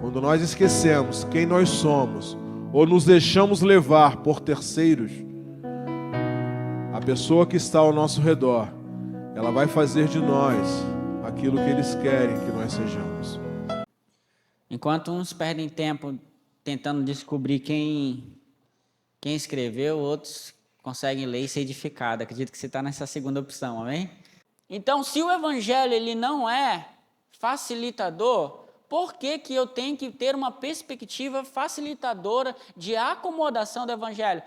Quando nós esquecemos quem nós somos ou nos deixamos levar por terceiros, a pessoa que está ao nosso redor, ela vai fazer de nós aquilo que eles querem que nós sejamos. Enquanto uns perdem tempo tentando descobrir quem escreveu, outros conseguem ler e ser edificados. Acredito que você está nessa segunda opção, amém? Então, se o evangelho ele não é facilitador, por que que eu tenho que ter uma perspectiva facilitadora de acomodação do evangelho?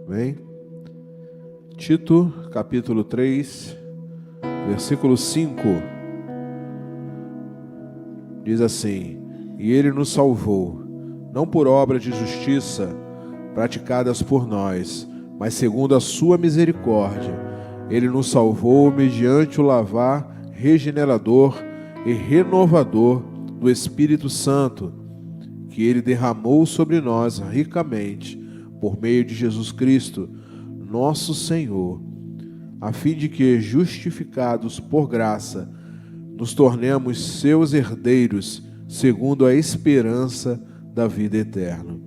Bem, Tito, capítulo 3, versículo 5, diz assim: E ele nos salvou, não por obras de justiça praticadas por nós, mas segundo a sua misericórdia. Ele nos salvou mediante o lavar regenerador e renovador do Espírito Santo, que ele derramou sobre nós ricamente, por meio de Jesus Cristo, nosso Senhor, a fim de que, justificados por graça, nos tornemos seus herdeiros, segundo a esperança da vida eterna.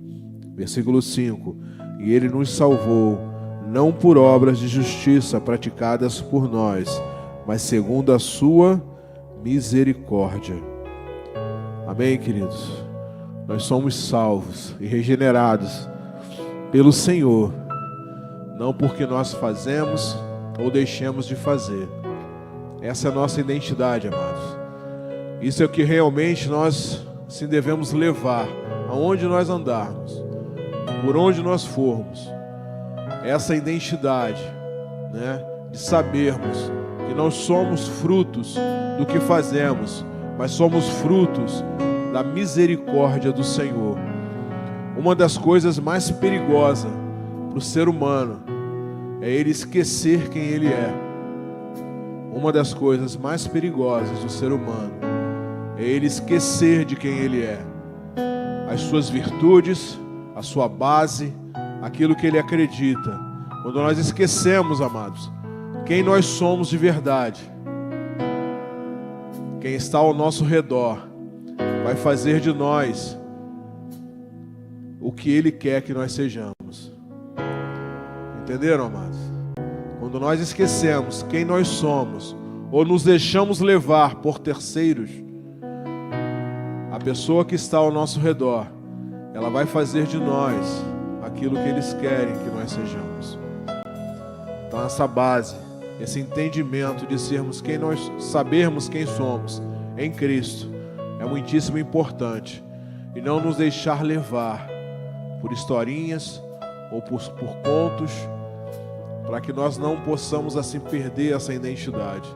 Versículo 5. E ele nos salvou, não por obras de justiça praticadas por nós, mas segundo a sua misericórdia. Amém, queridos? Nós somos salvos e regenerados pelo Senhor, não porque nós fazemos ou deixemos de fazer. Essa é a nossa identidade, amados. Isso é o que realmente nós sim devemos levar aonde nós andarmos, por onde nós formos. Essa identidade, de sabermos que não somos frutos do que fazemos, mas somos frutos da misericórdia do Senhor. Uma das coisas mais perigosas para o ser humano é ele esquecer quem ele é. Uma das coisas mais perigosas do ser humano é ele esquecer de quem ele é. As suas virtudes, a sua base, aquilo que ele acredita. Quando nós esquecemos, amados, quem nós somos de verdade, quem está ao nosso redor vai fazer de nós o que ele quer que nós sejamos. Entenderam, amados? Quando nós esquecemos quem nós somos ou nos deixamos levar por terceiros, a pessoa que está ao nosso redor, ela vai fazer de nós aquilo que eles querem que nós sejamos. Então essa base, esse entendimento de sermos quem nós sabermos quem somos em Cristo é muitíssimo importante, e não nos deixar levar por historinhas ou por contos, para que nós não possamos assim perder essa identidade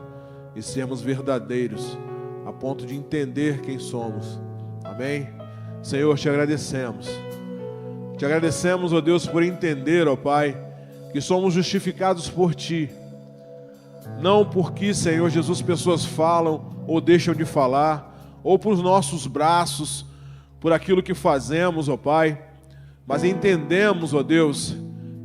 e sermos verdadeiros a ponto de entender quem somos. Amém? Senhor, te agradecemos. Te agradecemos, ó Deus, por entender, ó Pai, que somos justificados por Ti. Não porque, Senhor Jesus, pessoas falam ou deixam de falar, ou por nossos braços, por aquilo que fazemos, ó Pai, mas entendemos, ó Deus,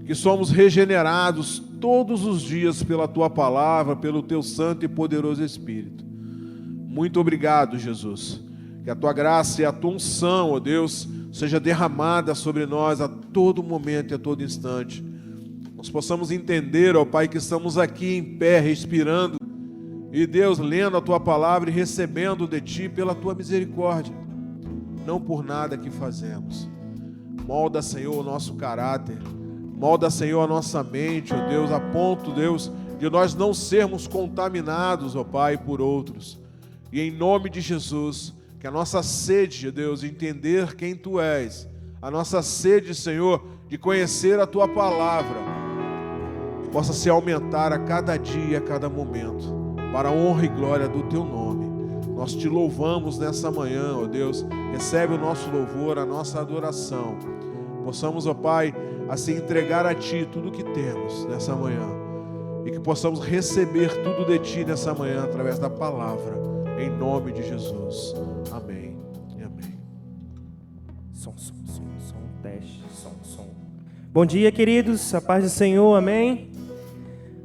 que somos regenerados todos os dias pela Tua palavra, pelo Teu santo e poderoso Espírito. Muito obrigado, Jesus. Que a Tua graça e a Tua unção, ó Deus, seja derramada sobre nós a todo momento e a todo instante. Nós possamos entender, ó Pai, que estamos aqui em pé, respirando, e Deus, lendo a Tua palavra e recebendo de Ti pela Tua misericórdia, não por nada que fazemos. Molda, Senhor, o nosso caráter, molda, Senhor, a nossa mente, ó Deus, a ponto, Deus, de nós não sermos contaminados, ó Pai, por outros. E em nome de Jesus, que a nossa sede, ó Deus, de entender quem Tu és, a nossa sede, Senhor, de conhecer a Tua palavra, possa se aumentar a cada dia, a cada momento, para a honra e glória do Teu nome. Nós Te louvamos nessa manhã, ó Deus, recebe o nosso louvor, a nossa adoração. Possamos, ó Pai, assim entregar a Ti tudo o que temos nessa manhã, e que possamos receber tudo de Ti nessa manhã, através da palavra, em nome de Jesus. Amém e amém. Teste, som. Bom dia, queridos, a paz do Senhor, amém?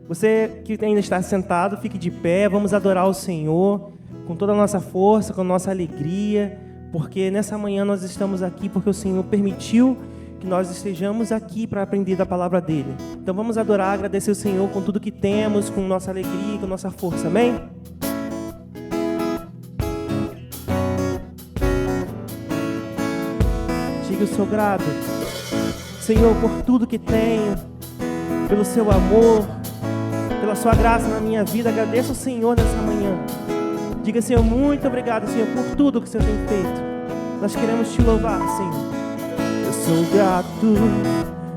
Você que ainda está sentado, fique de pé, vamos adorar o Senhor com toda a nossa força, com a nossa alegria, porque nessa manhã nós estamos aqui porque o Senhor permitiu que nós estejamos aqui para aprender da palavra dEle. Então vamos adorar, agradecer o Senhor com tudo que temos, com nossa alegria, com nossa força, amém? Eu sou grato, Senhor, por tudo que tenho, pelo seu amor, pela sua graça na minha vida. Agradeço ao Senhor nessa manhã. Diga, Senhor, muito obrigado, Senhor, por tudo que o Senhor tem feito. Nós queremos te louvar, Senhor. Eu sou grato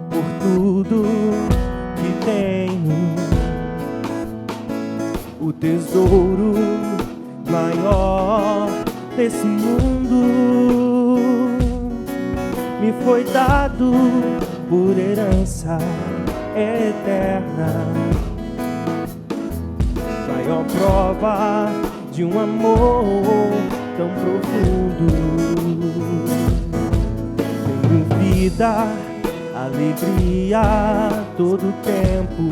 por tudo que tenho, o tesouro maior desse mundo me foi dado por herança eterna, maior prova de um amor tão profundo. Tenho vida, alegria todo tempo.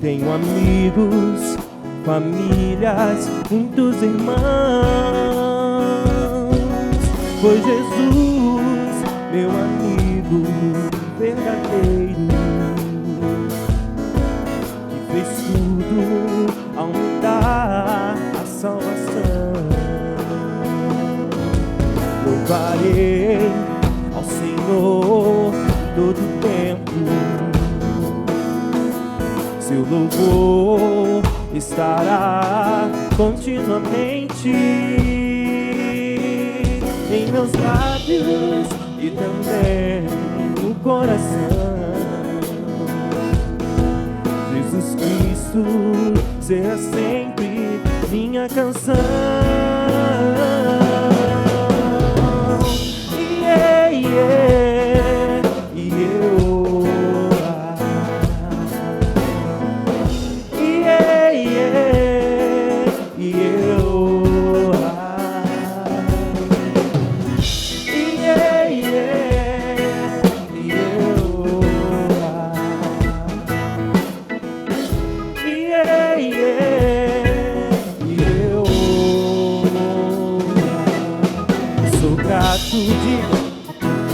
Tenho amigos, famílias, muitos irmãos. Foi Jesus, meu amigo verdadeiro, que fez tudo ao me dar a salvação. Louvarei ao Senhor todo tempo, seu louvor estará continuamente em meus lábios e também no coração. Jesus Cristo será sempre minha canção. Yeah, yeah, yeah, yeah, yeah, yeah.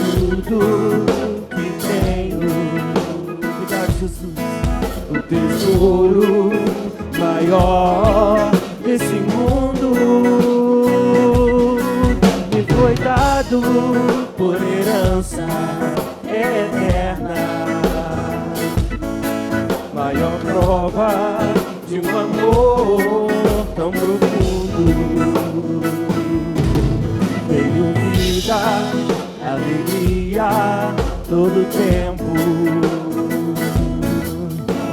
Tudo que tenho, obrigado, Jesus. O tesouro maior desse mundo me foi dado por herança eterna, maior prova de um amor tão profundo. Tenho vida, alegria todo tempo.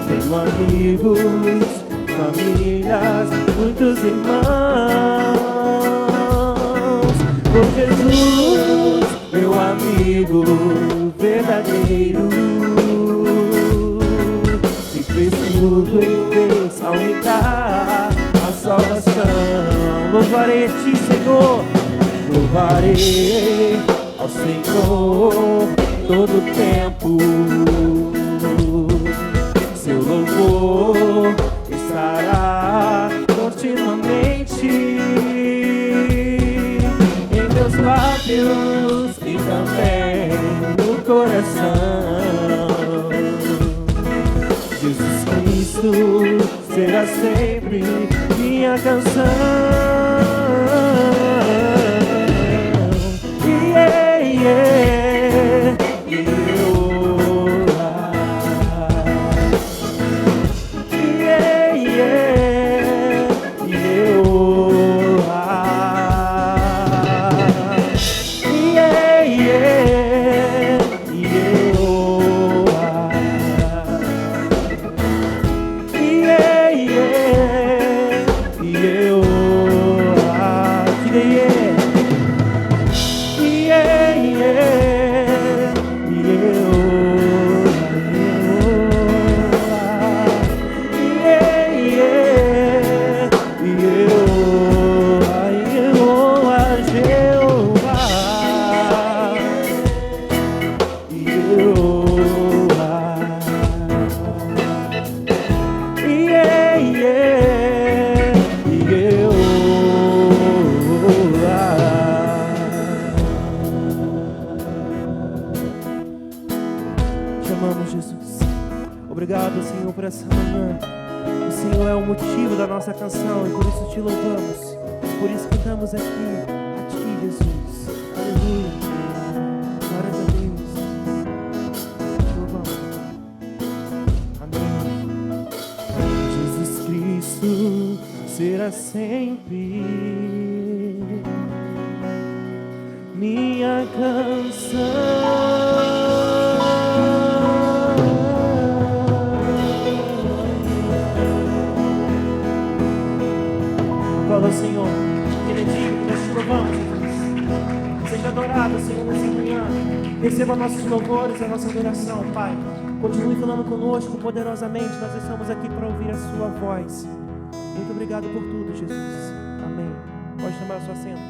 Tenho amigos, famílias, muitos irmãos. Por Jesus, meu amigo verdadeiro, que fez tudo em vez ao me dar a salvação. Louvarei a ti, Senhor, louvarei ao Senhor todo tempo. Seu louvor estará continuamente em meus lábios e também no coração. Jesus Cristo será sempre minha canção. Yeah, yeah, yeah, yeah, yeah, yeah. Senhor, por essa manhã. O Senhor é o motivo da nossa canção e por isso te louvamos. Por isso cantamos aqui a Ti, Jesus. Aleluia. Glórias a Deus. Te louvamos. Amém. Jesus Cristo será sempre minha canção. Ao Senhor, Ele é digno, nós te louvamos, Jesus. Seja adorado, Senhor, nessa manhã. Receba nossos louvores, a nossa adoração, Pai. Continue falando conosco poderosamente. Nós estamos aqui para ouvir a Sua voz. Muito obrigado por tudo, Jesus. Amém. Pode tomar a sua assento.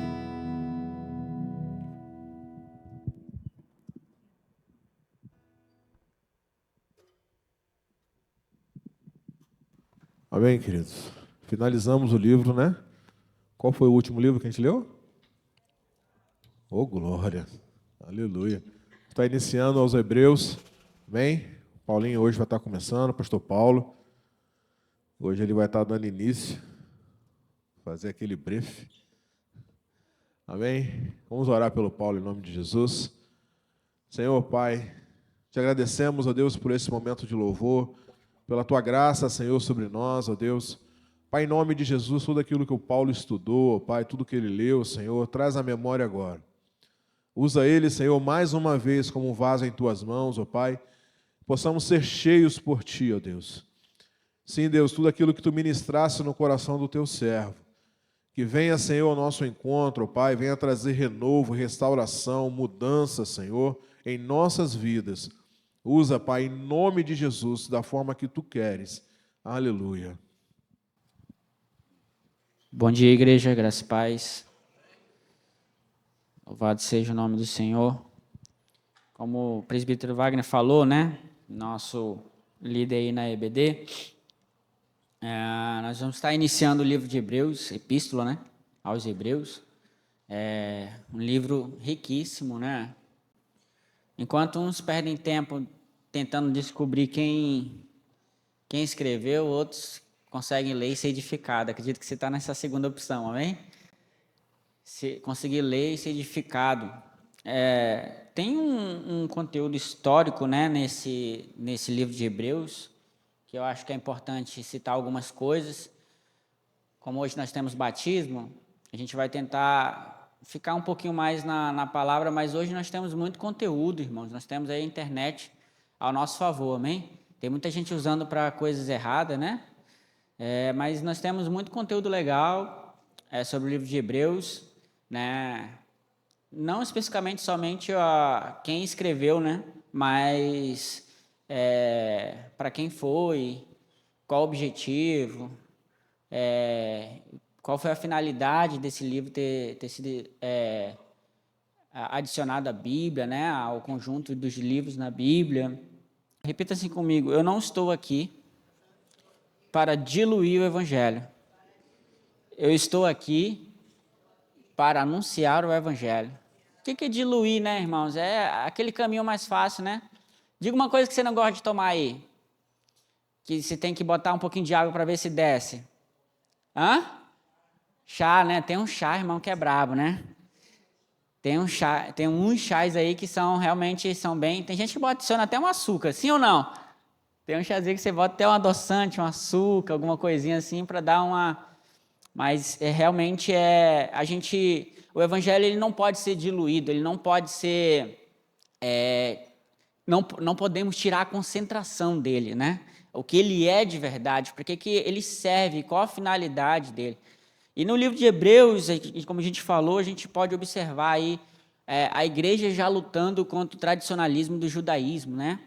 Amém, queridos. Finalizamos o livro, né? Qual foi o último livro que a gente leu? Oh, glória! Aleluia! Está iniciando aos Hebreus. Amém? Paulinho hoje vai estar começando, pastor Paulo. Hoje ele vai estar dando início. Fazer aquele brief. Amém? Vamos orar pelo Paulo em nome de Jesus. Senhor, Pai, te agradecemos, ó Deus, por esse momento de louvor, pela Tua graça, Senhor, sobre nós, ó Deus. Pai, em nome de Jesus, tudo aquilo que o Paulo estudou, Pai, tudo que ele leu, Senhor, traz à memória agora. Usa ele, Senhor, mais uma vez como um vaso em Tuas mãos, ó Pai. Possamos ser cheios por Ti, ó Deus. Sim, Deus, tudo aquilo que Tu ministraste no coração do Teu servo. Que venha, Senhor, ao nosso encontro, ó Pai, venha trazer renovo, restauração, mudança, Senhor, em nossas vidas. Usa, Pai, em nome de Jesus, da forma que Tu queres. Aleluia. Bom dia, igreja, graça e paz. Louvado seja o nome do Senhor. Como o presbítero Wagner falou, né? Nosso líder aí na EBD, nós vamos estar iniciando o livro de Hebreus, epístola, né? Aos Hebreus. É um livro riquíssimo, né? Enquanto uns perdem tempo tentando descobrir quem escreveu, outros conseguem ler e ser edificado. Acredito que você está nessa segunda opção, amém? Se conseguir ler e ser edificado. Tem um conteúdo histórico, né, nesse livro de Hebreus, que eu acho que é importante citar algumas coisas. Como hoje nós temos batismo, a gente vai tentar ficar um pouquinho mais na palavra, mas hoje nós temos muito conteúdo, irmãos. Nós temos aí a internet ao nosso favor, amém? Tem muita gente usando para coisas erradas, né? Mas nós temos muito conteúdo legal sobre o livro de Hebreus, né? Não especificamente somente quem escreveu, né? Mas para quem foi, qual o objetivo, qual foi a finalidade desse livro ter sido adicionado à Bíblia, né? Ao conjunto dos livros na Bíblia. Repita assim comigo: eu não estou aqui para diluir o Evangelho. Eu estou aqui para anunciar o Evangelho. O que é diluir, né, irmãos? É aquele caminho mais fácil, né? Diga uma coisa que você não gosta de tomar aí. Que você tem que botar um pouquinho de água para ver se desce. Chá, né? Tem um chá, irmão, que é brabo, né? Tem uns chás aí que realmente são bem... Tem gente que adiciona até um açúcar, sim ou não? Tem um chazinho que você bota até um adoçante, um açúcar, alguma coisinha assim para dar uma... Mas realmente o Evangelho ele não pode ser diluído, ele não pode ser... Não podemos tirar a concentração dele, né? O que ele é de verdade, para que ele serve, qual a finalidade dele. E no livro de Hebreus, como a gente falou, a gente pode observar aí a igreja já lutando contra o tradicionalismo do judaísmo, né?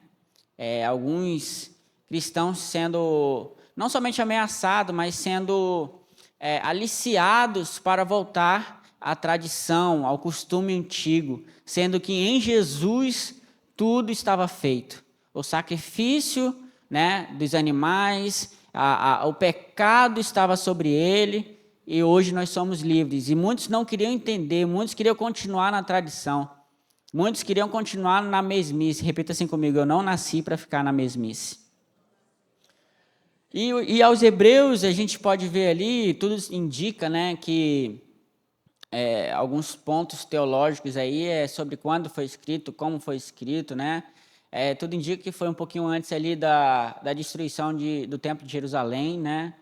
Alguns cristãos sendo não somente ameaçados, mas sendo aliciados para voltar à tradição, ao costume antigo, sendo que em Jesus tudo estava feito. O sacrifício, né, dos animais, o pecado estava sobre ele, e hoje nós somos livres. E muitos não queriam entender, muitos queriam continuar na tradição, muitos queriam continuar na mesmice. Repita assim comigo: eu não nasci para ficar na mesmice. E aos Hebreus, a gente pode ver ali, tudo indica, né, que alguns pontos teológicos aí sobre quando foi escrito, como foi escrito, né? Tudo indica que foi um pouquinho antes ali da destruição do Templo de Jerusalém, né?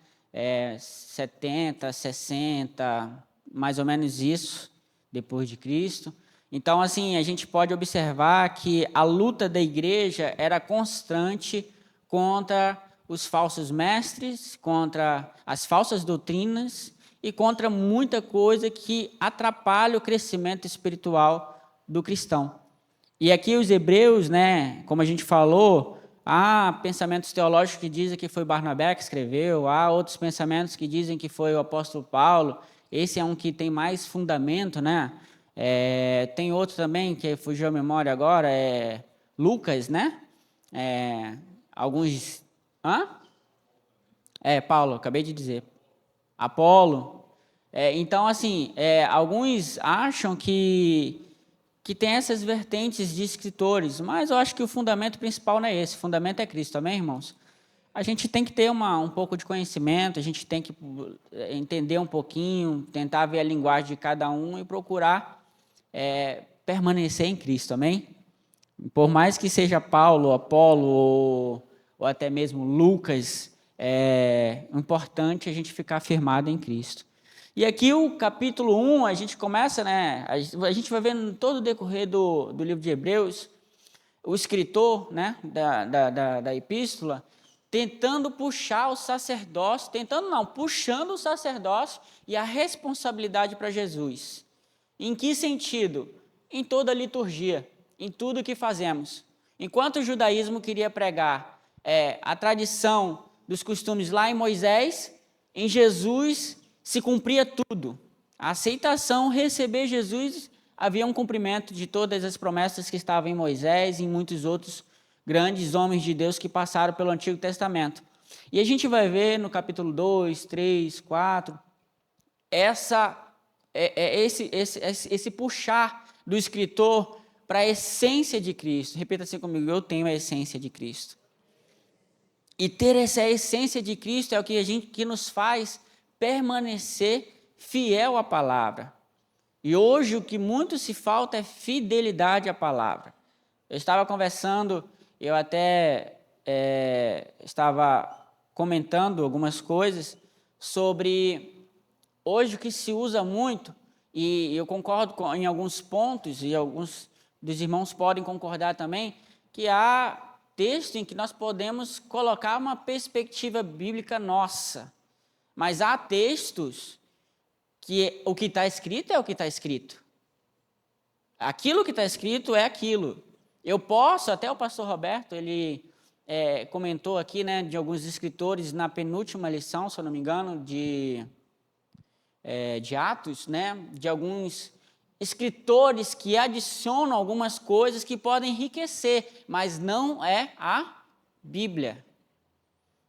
70, 60, mais ou menos isso, depois de Cristo. Então, assim, a gente pode observar que a luta da igreja era constante contra os falsos mestres, contra as falsas doutrinas e contra muita coisa que atrapalha o crescimento espiritual do cristão. E aqui os hebreus, né, como a gente falou, há pensamentos teológicos que dizem que foi Barnabé que escreveu, há outros pensamentos que dizem que foi o apóstolo Paulo. Esse é um que tem mais fundamento, né? Tem outro também, que fugiu a memória agora, Lucas, né? Alguns... Hã? Paulo, acabei de dizer. Apolo. Então, assim, alguns acham que tem essas vertentes de escritores, mas eu acho que o fundamento principal não é esse, o fundamento é Cristo, amém, irmãos? A gente tem que ter um pouco de conhecimento, a gente tem que entender um pouquinho, tentar ver a linguagem de cada um e procurar permanecer em Cristo, amém? Por mais que seja Paulo, Apolo ou até mesmo Lucas, é importante a gente ficar firmado em Cristo. E aqui o capítulo 1, a gente começa, né? A gente vai ver em todo o decorrer do livro de Hebreus, o escritor, né, da epístola, tentando puxar o sacerdócio, puxando o sacerdócio e a responsabilidade para Jesus. Em que sentido? Em toda a liturgia, em tudo que fazemos. Enquanto o judaísmo queria pregar a tradição dos costumes lá em Moisés, em Jesus se cumpria tudo. A aceitação, receber Jesus, havia um cumprimento de todas as promessas que estavam em Moisés e em muitos outros grandes homens de Deus que passaram pelo Antigo Testamento. E a gente vai ver no capítulo 2, 3, 4, esse puxar do escritor para a essência de Cristo. Repita assim comigo: eu tenho a essência de Cristo. E ter essa essência de Cristo é o que nos faz permanecer fiel à palavra. E hoje o que muito se falta é fidelidade à palavra. Eu estava conversando, eu até estava comentando algumas coisas sobre hoje o que se usa muito, e eu concordo em alguns pontos, e alguns dos irmãos podem concordar também, que há texto em que nós podemos colocar uma perspectiva bíblica nossa. Mas há textos que o que está escrito é o que está escrito. Aquilo que está escrito é aquilo. Eu posso, até o pastor Roberto, ele comentou aqui, né, de alguns escritores na penúltima lição, se eu não me engano, de Atos, né, de alguns escritores que adicionam algumas coisas que podem enriquecer, mas não é a Bíblia,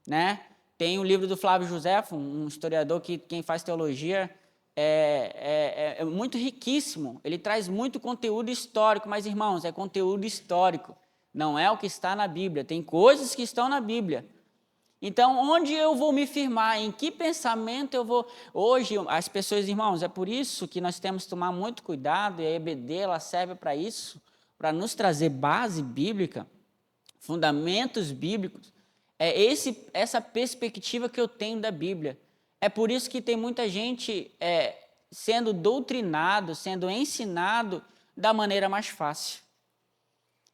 né? Tem o livro do Flávio Josefo, um historiador que quem faz teologia é muito riquíssimo. Ele traz muito conteúdo histórico, mas, irmãos, é conteúdo histórico. Não é o que está na Bíblia. Tem coisas que estão na Bíblia. Então, onde eu vou me firmar? Em que pensamento eu vou... Hoje, as pessoas, irmãos, é por isso que nós temos que tomar muito cuidado, e a EBD ela serve para isso, para nos trazer base bíblica, fundamentos bíblicos. Essa perspectiva que eu tenho da Bíblia. É por isso que tem muita gente sendo doutrinado, sendo ensinado da maneira mais fácil.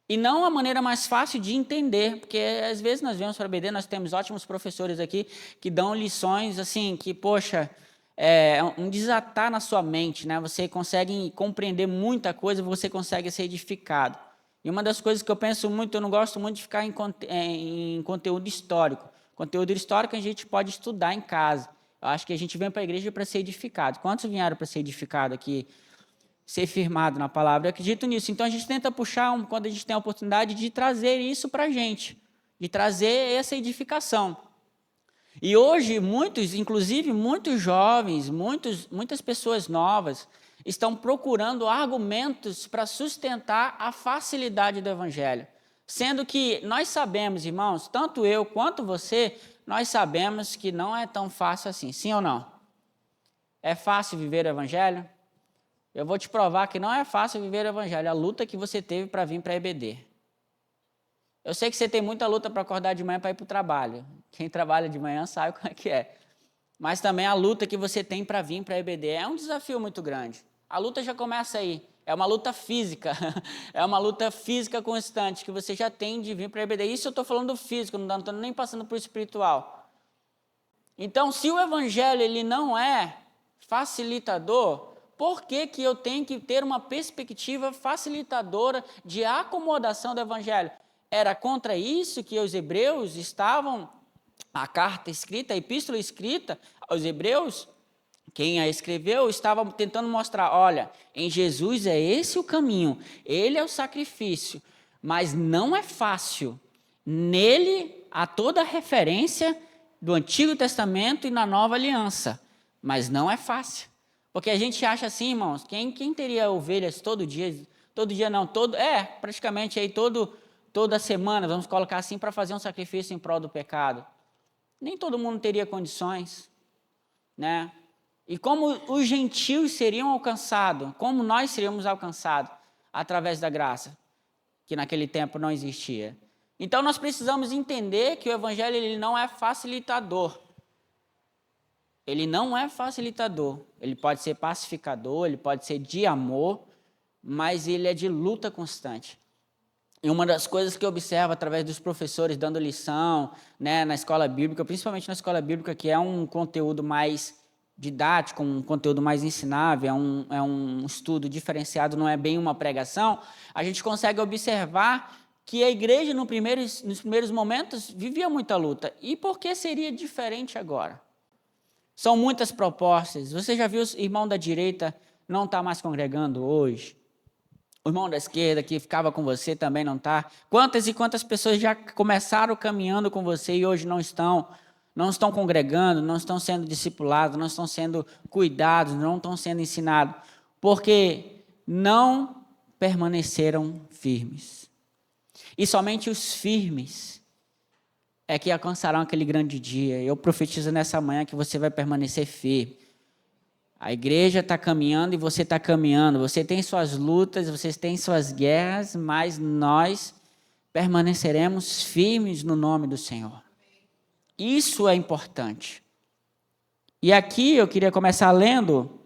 E não a maneira mais fácil de entender, porque às vezes nós vemos para a BD, nós temos ótimos professores aqui que dão lições assim, que, poxa, um desatar na sua mente, né? Você consegue compreender muita coisa, você consegue ser edificado. E uma das coisas que eu penso muito, eu não gosto muito de ficar em conteúdo histórico. Conteúdo histórico a gente pode estudar em casa. Eu acho que a gente vem para a igreja para ser edificado. Quantos vieram para ser edificado aqui? Ser firmado na palavra? Eu acredito nisso. Então a gente tenta puxar, quando a gente tem a oportunidade, de trazer isso para a gente. De trazer essa edificação. E hoje, inclusive muitos jovens, muitas pessoas novas, estão procurando argumentos para sustentar a facilidade do Evangelho. Sendo que nós sabemos, irmãos, tanto eu quanto você, nós sabemos que não é tão fácil assim, sim ou não? É fácil viver o evangelho? Eu vou te provar que não é fácil viver o evangelho, a luta que você teve para vir para a EBD. Eu sei que você tem muita luta para acordar de manhã para ir para o trabalho. Quem trabalha de manhã sabe como é que é. Mas também a luta que você tem para vir para a EBD é um desafio muito grande. A luta já começa aí. É uma luta física. É uma luta física constante que você já tem de vir para a EBD. Isso eu estou falando do físico, não estou nem passando para o espiritual. Então, se o evangelho ele não é facilitador, por que que eu tenho que ter uma perspectiva facilitadora de acomodação do evangelho? Era contra isso que os hebreus estavam, a carta escrita, a epístola escrita aos hebreus, quem a escreveu estava tentando mostrar, olha, em Jesus é esse o caminho, ele é o sacrifício, mas não é fácil. Nele há toda a referência do Antigo Testamento e na Nova Aliança, mas não é fácil. Porque a gente acha assim, irmãos, quem teria ovelhas todo dia não, praticamente aí toda semana, vamos colocar assim, para fazer um sacrifício em prol do pecado. Nem todo mundo teria condições, né? E como os gentios seriam alcançados, como nós seríamos alcançados através da graça, que naquele tempo não existia. Então nós precisamos entender que o evangelho ele não é facilitador. Ele não é facilitador. Ele pode ser pacificador, ele pode ser de amor, mas ele é de luta constante. E uma das coisas que eu observo através dos professores dando lição, né, na escola bíblica, principalmente na escola bíblica, que é um conteúdo mais didático, um conteúdo mais ensinável, é um estudo diferenciado, não é bem uma pregação, a gente consegue observar que a igreja nos primeiros momentos vivia muita luta. E por que seria diferente agora? São muitas propostas. Você já viu o irmão da direita não está mais congregando hoje? O irmão da esquerda que ficava com você também não está. Quantas e quantas pessoas já começaram caminhando com você e hoje não estão congregando, não estão sendo discipulados, não estão sendo cuidados, não estão sendo ensinados, porque não permaneceram firmes. E somente os firmes é que alcançarão aquele grande dia. Eu profetizo nessa manhã que você vai permanecer firme. A igreja está caminhando e você está caminhando. Você tem suas lutas, você tem suas guerras, mas nós permaneceremos firmes no nome do Senhor. Isso é importante. E aqui eu queria começar lendo,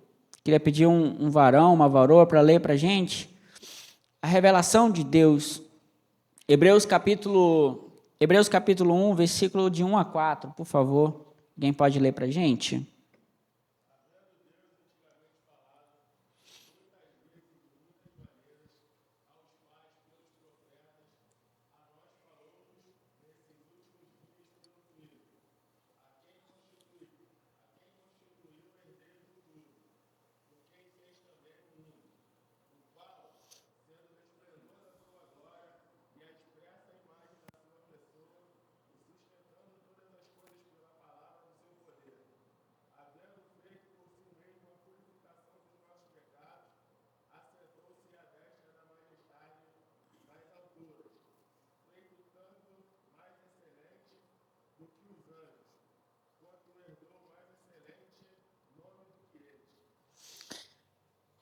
queria pedir um varão, uma varoa para ler para a gente a revelação de Deus. Hebreus capítulo 1, versículo de 1 a 4, por favor. Alguém pode ler para a gente?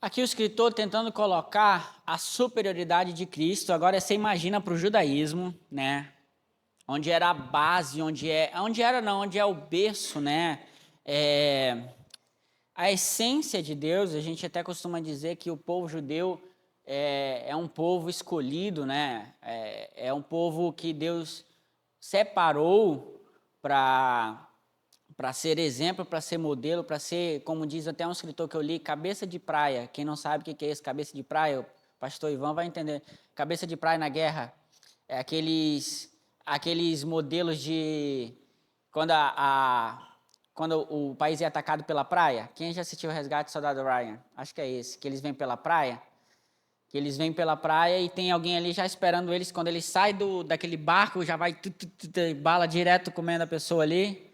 Aqui o escritor tentando colocar a superioridade de Cristo. Agora você imagina para o judaísmo, né? Onde era a base, onde é o berço, né? A essência de Deus. A gente até costuma dizer que o povo judeu é um povo escolhido, né? É um povo que Deus separou para ser exemplo, para ser modelo, para ser, como diz até um escritor que eu li, cabeça de praia. Quem não sabe o que é esse cabeça de praia, o pastor Ivan vai entender. Cabeça de praia na guerra é aqueles modelos de... Quando o país é atacado pela praia. Quem já assistiu o Resgate do Soldado Ryan? Acho que é esse, que eles vêm pela praia. Que eles vêm pela praia e tem alguém ali já esperando eles. Quando eles saem daquele barco, já vai bala direto comendo a pessoa ali,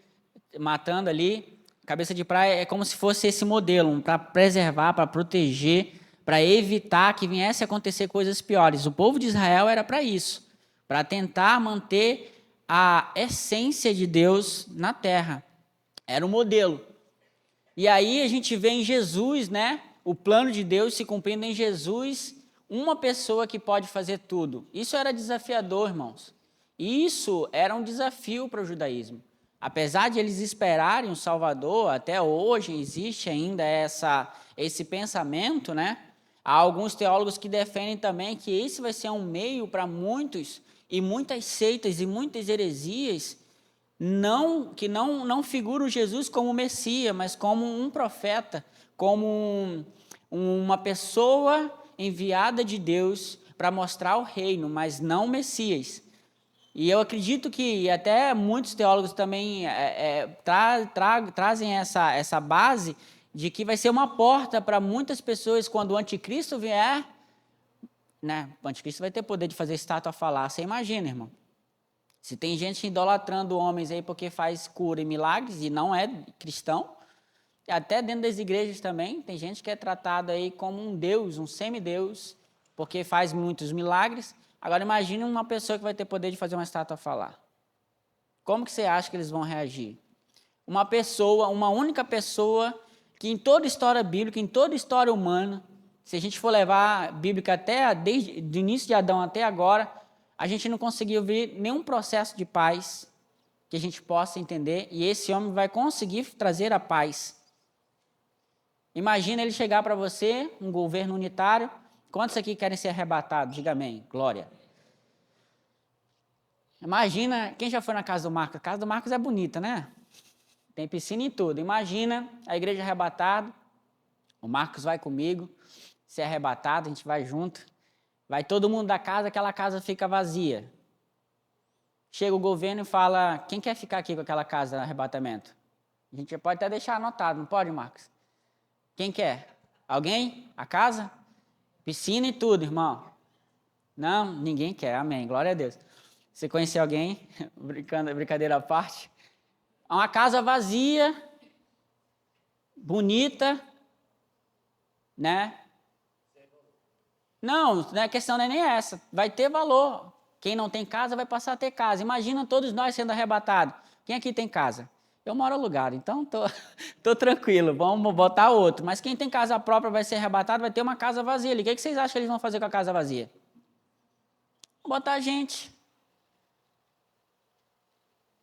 matando ali. Cabeça de praia é como se fosse esse modelo, para preservar, para proteger, para evitar que viesse a acontecer coisas piores. O povo de Israel era para isso, para tentar manter a essência de Deus na terra. Era um modelo. E aí a gente vê em Jesus, né? O plano de Deus se cumprindo em Jesus, uma pessoa que pode fazer tudo. Isso era desafiador, irmãos. Isso era um desafio para o judaísmo. Apesar de eles esperarem um Salvador, até hoje existe ainda esse pensamento, né? Há alguns teólogos que defendem também que esse vai ser um meio para muitos e muitas seitas e muitas heresias que não figuram Jesus como Messias, mas como um profeta, como uma pessoa enviada de Deus para mostrar o reino, mas não o Messias. E eu acredito que até muitos teólogos também trazem essa base de que vai ser uma porta para muitas pessoas quando o anticristo vier, né? O anticristo vai ter poder de fazer estátua falar. Você imagina, irmão? Se tem gente idolatrando homens aí porque faz cura e milagres e não é cristão, até dentro das igrejas também, tem gente que é tratado aí como um deus, um semideus, porque faz muitos milagres. Agora imagine uma pessoa que vai ter poder de fazer uma estátua falar. Como que você acha que eles vão reagir? Uma única pessoa que em toda história bíblica, em toda história humana, se a gente for levar a bíblica desde o início de Adão até agora, a gente não conseguiu ver nenhum processo de paz que a gente possa entender, e esse homem vai conseguir trazer a paz. Imagina ele chegar para você, um governo unitário. Quantos aqui querem ser arrebatados? Diga amém. Glória. Imagina, quem já foi na casa do Marcos? A casa do Marcos é bonita, né? Tem piscina e tudo. Imagina a igreja arrebatada. O Marcos vai comigo, ser arrebatado, a gente vai junto. Vai todo mundo da casa, aquela casa fica vazia. Chega o governo e fala, quem quer ficar aqui com aquela casa no arrebatamento? A gente pode até deixar anotado, não pode, Marcos? Quem quer? Alguém? A casa? Piscina e tudo, irmão. Não, ninguém quer, amém, glória a Deus. Você conhece alguém? Brincadeira à parte. Uma casa vazia, bonita, né? Não, a questão não é nem essa. Vai ter valor. Quem não tem casa vai passar a ter casa. Imagina todos nós sendo arrebatados. Quem aqui tem casa? Eu moro alugado, então tô tranquilo, vamos botar outro. Mas quem tem casa própria vai ser arrebatado, vai ter uma casa vazia ali. O que vocês acham que eles vão fazer com a casa vazia? Vão botar gente.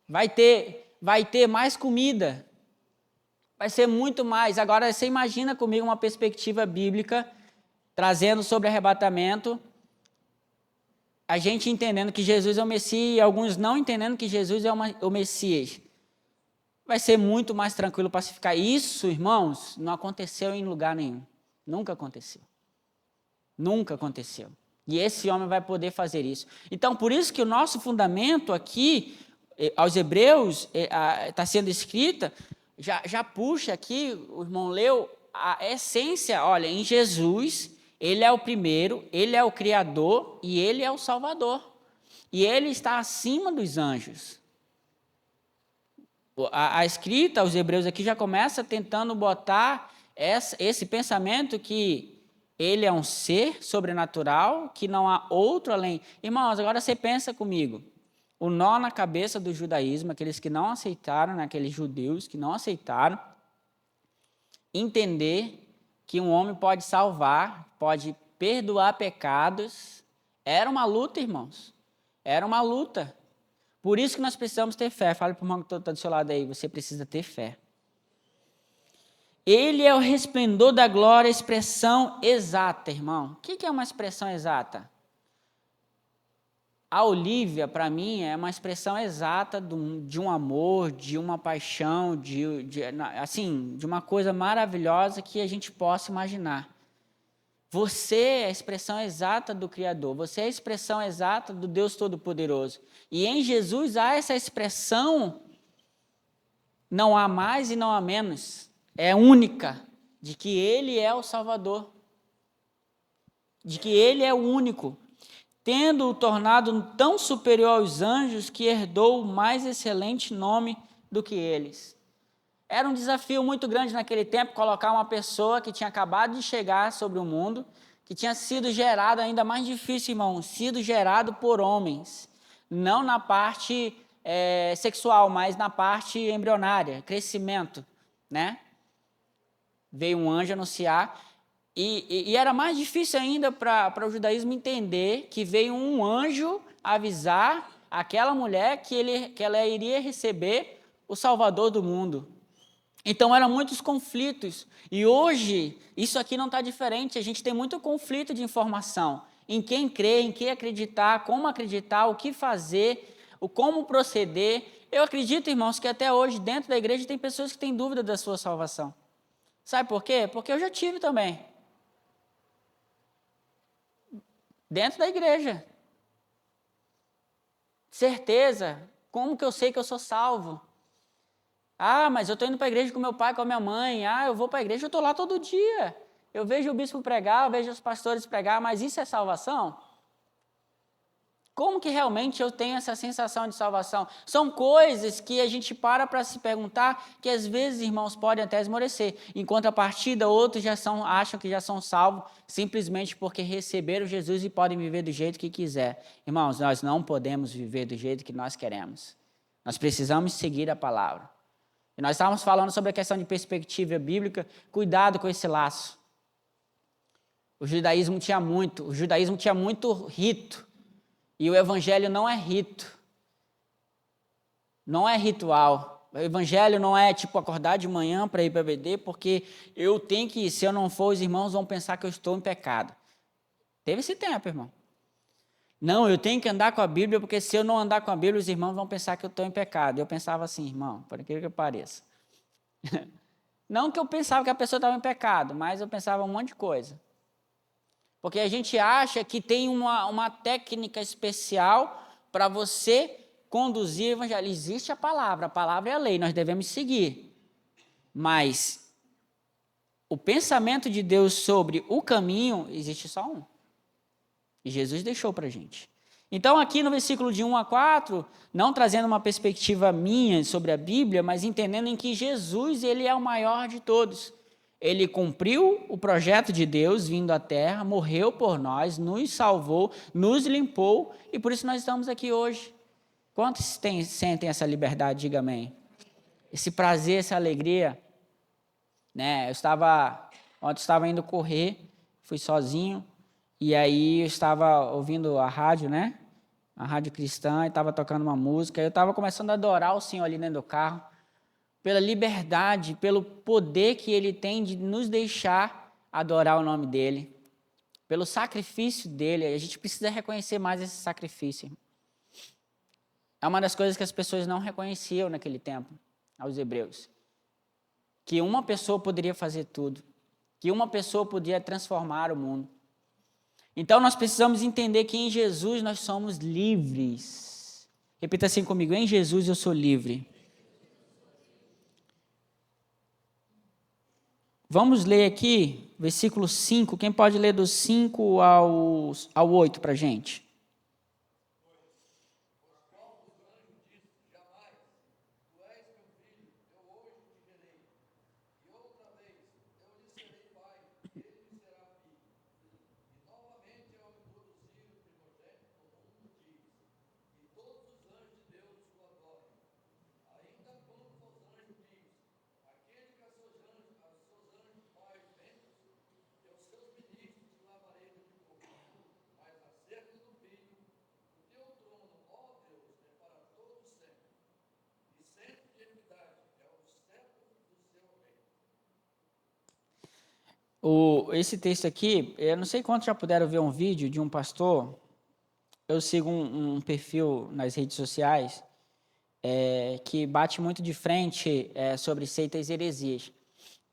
Vai ter mais comida. Vai ser muito mais. Agora, você imagina comigo uma perspectiva bíblica, trazendo sobre arrebatamento, a gente entendendo que Jesus é o Messias e alguns não entendendo que Jesus é o Messias. Vai ser muito mais tranquilo pacificar. Isso, irmãos, não aconteceu em lugar nenhum. Nunca aconteceu. Nunca aconteceu. E esse homem vai poder fazer isso. Então, por isso que o nosso fundamento aqui, aos Hebreus, está sendo escrita, já puxa aqui, o irmão leu, a essência, olha, em Jesus, ele é o primeiro, ele é o Criador e ele é o Salvador. E ele está acima dos anjos. A escrita aos Hebreus aqui já começa tentando botar esse pensamento que ele é um ser sobrenatural, que não há outro além. Irmãos, agora você pensa comigo. O nó na cabeça do judaísmo, aqueles que não aceitaram, né, aqueles judeus que não aceitaram, entender que um homem pode salvar, pode perdoar pecados, era uma luta, irmãos. Era uma luta. Por isso que nós precisamos ter fé. Fala para o irmão que está do seu lado aí, você precisa ter fé. Ele é o resplendor da glória, expressão exata, irmão. O que é uma expressão exata? A Olívia, para mim, é uma expressão exata de um amor, de uma paixão, de uma coisa maravilhosa que a gente possa imaginar. Você é a expressão exata do Criador, você é a expressão exata do Deus Todo-Poderoso. E em Jesus há essa expressão, não há mais e não há menos, é única, de que Ele é o Salvador, de que Ele é o único, tendo-o tornado tão superior aos anjos que herdou o mais excelente nome do que eles. Era um desafio muito grande naquele tempo colocar uma pessoa que tinha acabado de chegar sobre o mundo, que tinha sido gerado, ainda mais difícil, irmão, sido gerado por homens, não na parte sexual, mas na parte embrionária, crescimento, né? Veio um anjo anunciar, e era mais difícil ainda para o judaísmo entender que veio um anjo avisar aquela mulher que ela iria receber o Salvador do mundo. Então, eram muitos conflitos. E hoje, isso aqui não está diferente. A gente tem muito conflito de informação. Em quem crer, em quem acreditar, o que fazer, o como proceder. Eu acredito, irmãos, que até hoje, dentro da igreja, tem pessoas que têm dúvida da sua salvação. Sabe por quê? Porque eu já tive também. Dentro da igreja. Certeza. Como que eu sei que eu sou salvo? Ah, mas eu estou indo para a igreja com meu pai, com a minha mãe. Ah, eu vou para a igreja, eu estou lá todo dia. Eu vejo o bispo pregar, eu vejo os pastores pregar, mas isso é salvação? Como que realmente eu tenho essa sensação de salvação? São coisas que a gente para se perguntar, que às vezes, irmãos, podem até esmorecer. Em contrapartida, outros acham que já são salvos, simplesmente porque receberam Jesus e podem viver do jeito que quiser. Irmãos, nós não podemos viver do jeito que nós queremos. Nós precisamos seguir a palavra. E nós estávamos falando sobre a questão de perspectiva bíblica, cuidado com esse laço. O judaísmo tinha muito rito, e o evangelho não é rito, não é ritual. O evangelho não é tipo acordar de manhã para ir para BD, porque eu tenho que ir, se eu não for, os irmãos vão pensar que eu estou em pecado. Teve esse tempo, irmão. Não, eu tenho que andar com a Bíblia, porque se eu não andar com a Bíblia, os irmãos vão pensar que eu estou em pecado. Eu pensava assim, irmão, por aquilo que pareça. Não que eu pensava que a pessoa estava em pecado, mas eu pensava um monte de coisa. Porque a gente acha que tem uma técnica especial para você conduzir o evangelho. Existe a palavra é a lei, nós devemos seguir. Mas o pensamento de Deus sobre o caminho, existe só um. E Jesus deixou para a gente. Então, aqui no versículo de 1 a 4, não trazendo uma perspectiva minha sobre a Bíblia, mas entendendo em que Jesus, ele é o maior de todos. Ele cumpriu o projeto de Deus vindo à Terra, morreu por nós, nos salvou, nos limpou, e por isso nós estamos aqui hoje. Quantos sentem essa liberdade? Diga amém. Esse prazer, essa alegria. Né? Ontem eu estava indo correr, fui sozinho, e aí eu estava ouvindo a rádio, né? A rádio cristã, e estava tocando uma música. Eu estava começando a adorar o Senhor ali dentro do carro, pela liberdade, pelo poder que Ele tem de nos deixar adorar o nome dEle, pelo sacrifício dEle. A gente precisa reconhecer mais esse sacrifício. É uma das coisas que as pessoas não reconheciam naquele tempo, aos hebreus. Que uma pessoa poderia fazer tudo, que uma pessoa podia transformar o mundo. Então, nós precisamos entender que em Jesus nós somos livres. Repita assim comigo: em Jesus eu sou livre. Vamos ler aqui, versículo 5. Quem pode ler do 5 ao 8 para a gente? Esse texto aqui, eu não sei quantos já puderam ver um vídeo de um pastor. Eu sigo um perfil nas redes sociais que bate muito de frente sobre seitas e heresias.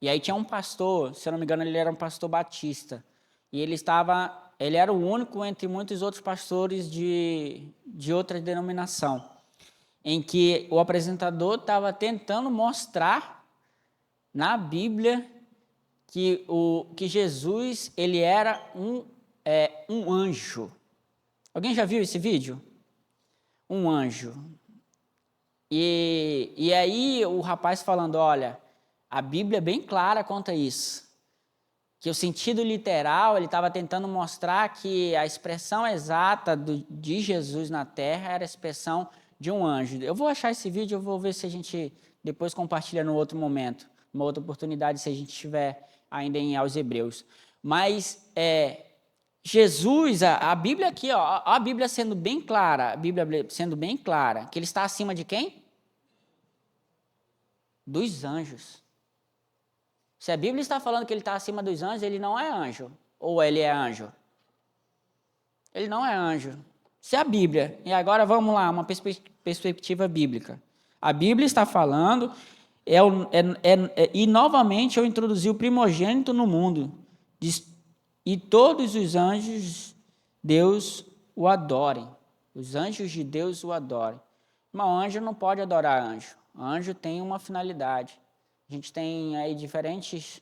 E aí tinha um pastor, se eu não me engano, ele era um pastor batista. E ele era o único entre muitos outros pastores de outra denominação, em que o apresentador estava tentando mostrar na Bíblia que Jesus, ele era um anjo. Alguém já viu esse vídeo? Um anjo. E aí o rapaz falando, olha, a Bíblia é bem clara quanto a isso. Que o sentido literal, ele estava tentando mostrar que a expressão exata de Jesus na terra era a expressão de um anjo. Eu vou achar esse vídeo, eu vou ver se a gente depois compartilha no outro momento, uma outra oportunidade, se a gente estiver ainda aos Hebreus. Mas Jesus, a Bíblia aqui, ó, a Bíblia sendo bem clara, que ele está acima de quem? Dos anjos. Se a Bíblia está falando que ele está acima dos anjos, ele não é anjo. Ou ele é anjo? Ele não é anjo. Se a Bíblia, e agora vamos lá, uma perspectiva bíblica. A Bíblia está falando, e novamente eu introduzi o primogênito no mundo, e todos os anjos, Deus o adorem. Os anjos de Deus o adorem. Mas anjo não pode adorar anjo. Anjo tem uma finalidade. A gente tem aí diferentes,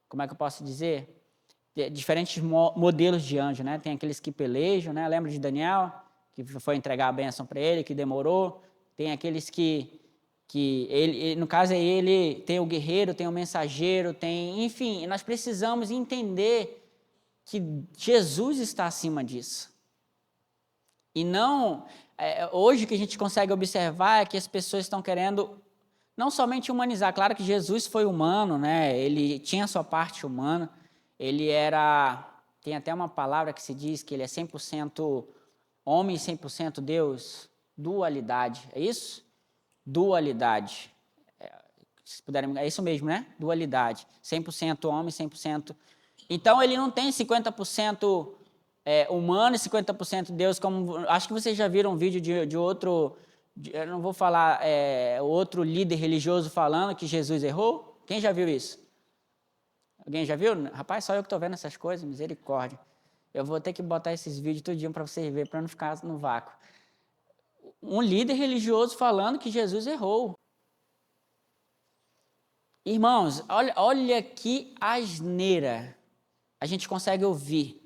como é que eu posso dizer? Diferentes modelos de anjo, né? Tem aqueles que pelejam, né? Lembra de Daniel, que foi entregar a bênção para ele, que demorou. Tem aqueles que ele, no caso aí, ele tem o guerreiro, tem o mensageiro, enfim, nós precisamos entender que Jesus está acima disso. E não, hoje o que a gente consegue observar é que as pessoas estão querendo não somente humanizar. Claro que Jesus foi humano, né? Ele tinha a sua parte humana. Ele tem até uma palavra que se diz que ele é 100% homem e 100% Deus. Dualidade, é isso? Dualidade. Se puderem, é isso mesmo, né? Dualidade. 100% homem, 100%. Então, ele não tem 50% humano e 50% Deus, como acho que vocês já viram um vídeo de outro, eu não vou falar, outro líder religioso falando que Jesus errou. Quem já viu isso? Alguém já viu? Rapaz, só eu que estou vendo essas coisas, misericórdia. Eu vou ter que botar esses vídeos tudinho para vocês verem, para não ficar no vácuo. Um líder religioso falando que Jesus errou. Irmãos, olha que asneira a gente consegue ouvir.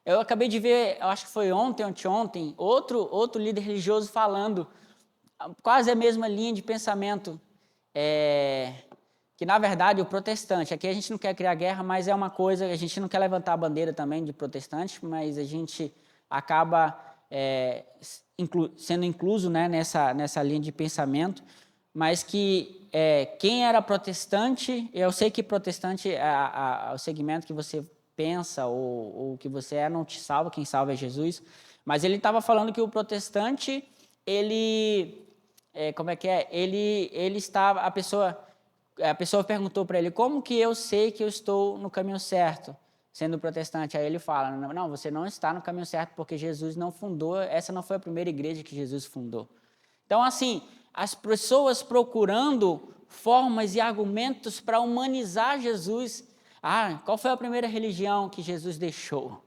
Eu acabei de ver, eu acho que foi ontem, anteontem, outro líder religioso falando quase a mesma linha de pensamento, que na verdade o protestante, aqui a gente não quer criar guerra, mas é uma coisa, a gente não quer levantar a bandeira também de protestante, mas a gente acaba sendo incluso, né, nessa linha de pensamento, mas que quem era protestante, eu sei que protestante é o segmento que você pensa ou que você não te salva, quem salva é Jesus, mas ele estava falando que o protestante, ele estava, a pessoa perguntou para ele, como que eu sei que eu estou no caminho certo, sendo protestante? Aí ele fala, não, você não está no caminho certo, porque Jesus não fundou, essa não foi a primeira igreja que Jesus fundou. Então, assim, as pessoas procurando formas e argumentos para humanizar Jesus. Qual foi a primeira religião que Jesus deixou?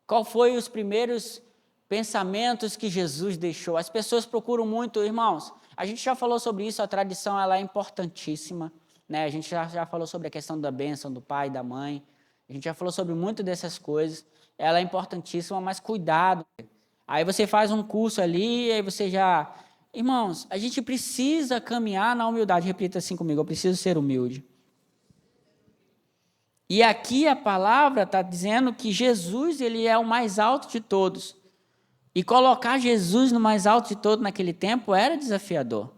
Qual foi os primeiros pensamentos que Jesus deixou? As pessoas procuram muito, irmãos, a gente já falou sobre isso, a tradição ela é importantíssima, né? A gente já falou sobre a questão da bênção do pai e da mãe, a gente já falou sobre muito dessas coisas, ela é importantíssima, mas cuidado. Aí você faz um curso ali, aí você já... Irmãos, a gente precisa caminhar na humildade, repita assim comigo, eu preciso ser humilde. E aqui a palavra está dizendo que Jesus ele é o mais alto de todos. E colocar Jesus no mais alto de todos naquele tempo era desafiador.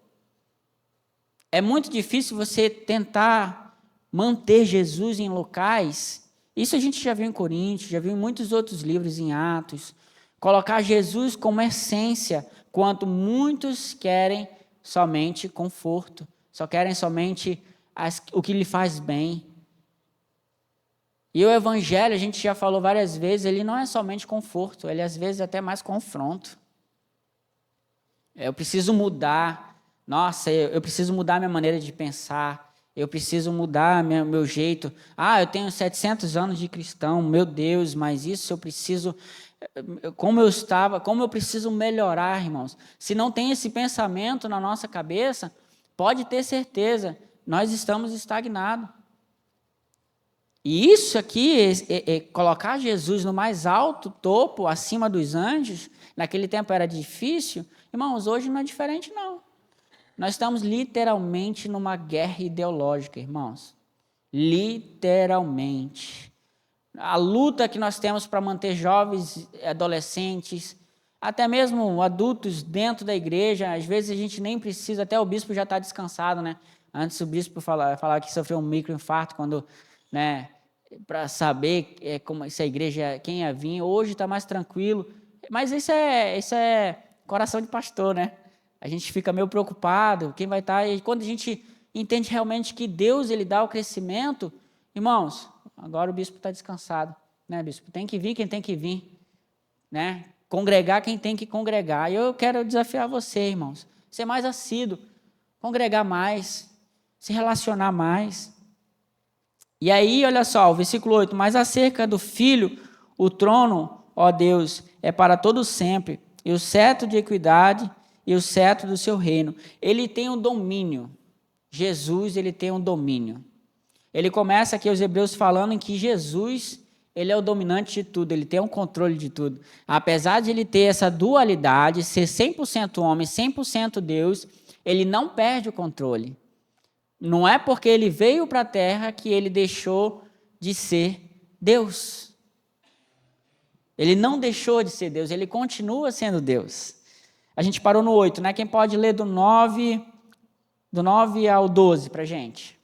É muito difícil você tentar manter Jesus em locais. Isso a gente já viu em Coríntios, já viu em muitos outros livros, em Atos. Colocar Jesus como essência, quanto muitos querem somente conforto, só querem somente o que lhe faz bem. E o evangelho, a gente já falou várias vezes, ele não é somente conforto, ele às vezes é até mais confronto. Eu preciso mudar, eu preciso mudar minha maneira de pensar, eu preciso mudar meu jeito. Eu tenho 700 anos de cristão, meu Deus, mas isso eu preciso, como eu preciso melhorar, irmãos. Se não tem esse pensamento na nossa cabeça, pode ter certeza, nós estamos estagnados. E isso aqui, colocar Jesus no mais alto topo, acima dos anjos, naquele tempo era difícil. Irmãos, hoje não é diferente, não. Nós estamos literalmente numa guerra ideológica, irmãos. Literalmente. A luta que nós temos para manter jovens, adolescentes, até mesmo adultos dentro da igreja, às vezes a gente nem precisa, até o bispo já está descansado, né? Antes o bispo falava que sofreu um microinfarto quando, né, para saber como se a igreja, quem ia vir, hoje está mais tranquilo. Mas isso é coração de pastor, né? A gente fica meio preocupado, quem vai estar... E quando a gente entende realmente que Deus ele dá o crescimento, irmãos, agora o bispo está descansado, né, bispo? Tem que vir quem tem que vir, né? Congregar quem tem que congregar. E eu quero desafiar você, irmãos, ser mais assíduo, congregar mais, se relacionar mais. E aí, olha só, o versículo 8, mas acerca do Filho, o trono, ó Deus, é para todos sempre, e o cetro de equidade e o cetro do seu reino. Ele tem um domínio. Jesus, ele tem um domínio. Ele começa aqui os Hebreus falando em que Jesus, ele é o dominante de tudo, ele tem um controle de tudo. Apesar de ele ter essa dualidade, ser 100% homem, 100% Deus, ele não perde o controle. Não é porque ele veio para a terra que ele deixou de ser Deus. Ele não deixou de ser Deus, ele continua sendo Deus. A gente parou no 8, né? Quem pode ler do 9 ao 12 para a gente?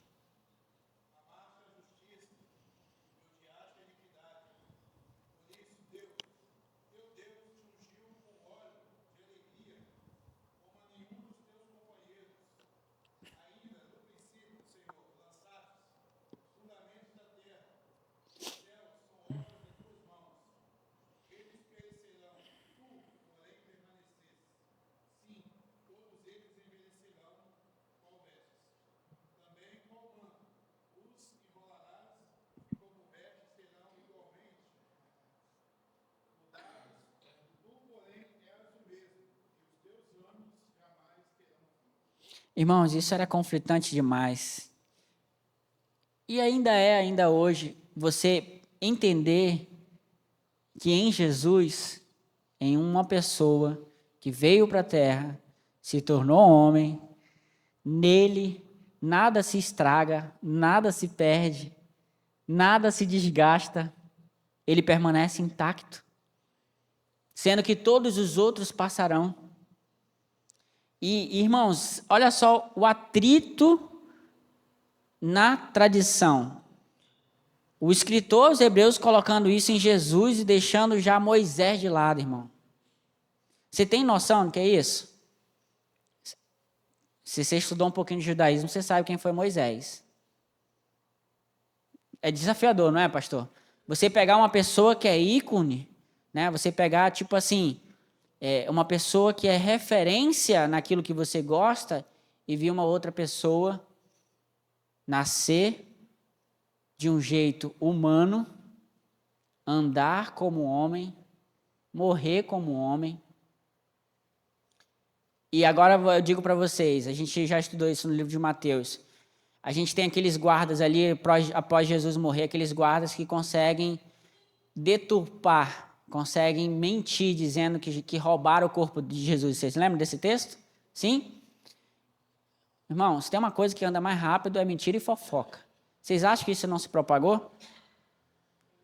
Irmãos, isso era conflitante demais. E ainda hoje, você entender que em Jesus, em uma pessoa que veio para a terra, se tornou homem, nele nada se estraga, nada se perde, nada se desgasta, ele permanece intacto, sendo que todos os outros passarão. E, irmãos, olha só o atrito na tradição. O escritor aos Hebreus colocando isso em Jesus e deixando já Moisés de lado, irmão. Você tem noção do que é isso? Se você estudou um pouquinho de judaísmo, você sabe quem foi Moisés. É desafiador, não é, pastor? Você pegar uma pessoa que é ícone, né? Você pegar, tipo assim, uma pessoa que é referência naquilo que você gosta e vir uma outra pessoa nascer de um jeito humano, andar como homem, morrer como homem. E agora eu digo para vocês, a gente já estudou isso no livro de Mateus. A gente tem aqueles guardas ali, após Jesus morrer, aqueles guardas que conseguem deturpar, conseguem mentir, dizendo que roubaram o corpo de Jesus. Vocês lembram desse texto? Sim? Irmãos, tem uma coisa que anda mais rápido, é mentira e fofoca. Vocês acham que isso não se propagou?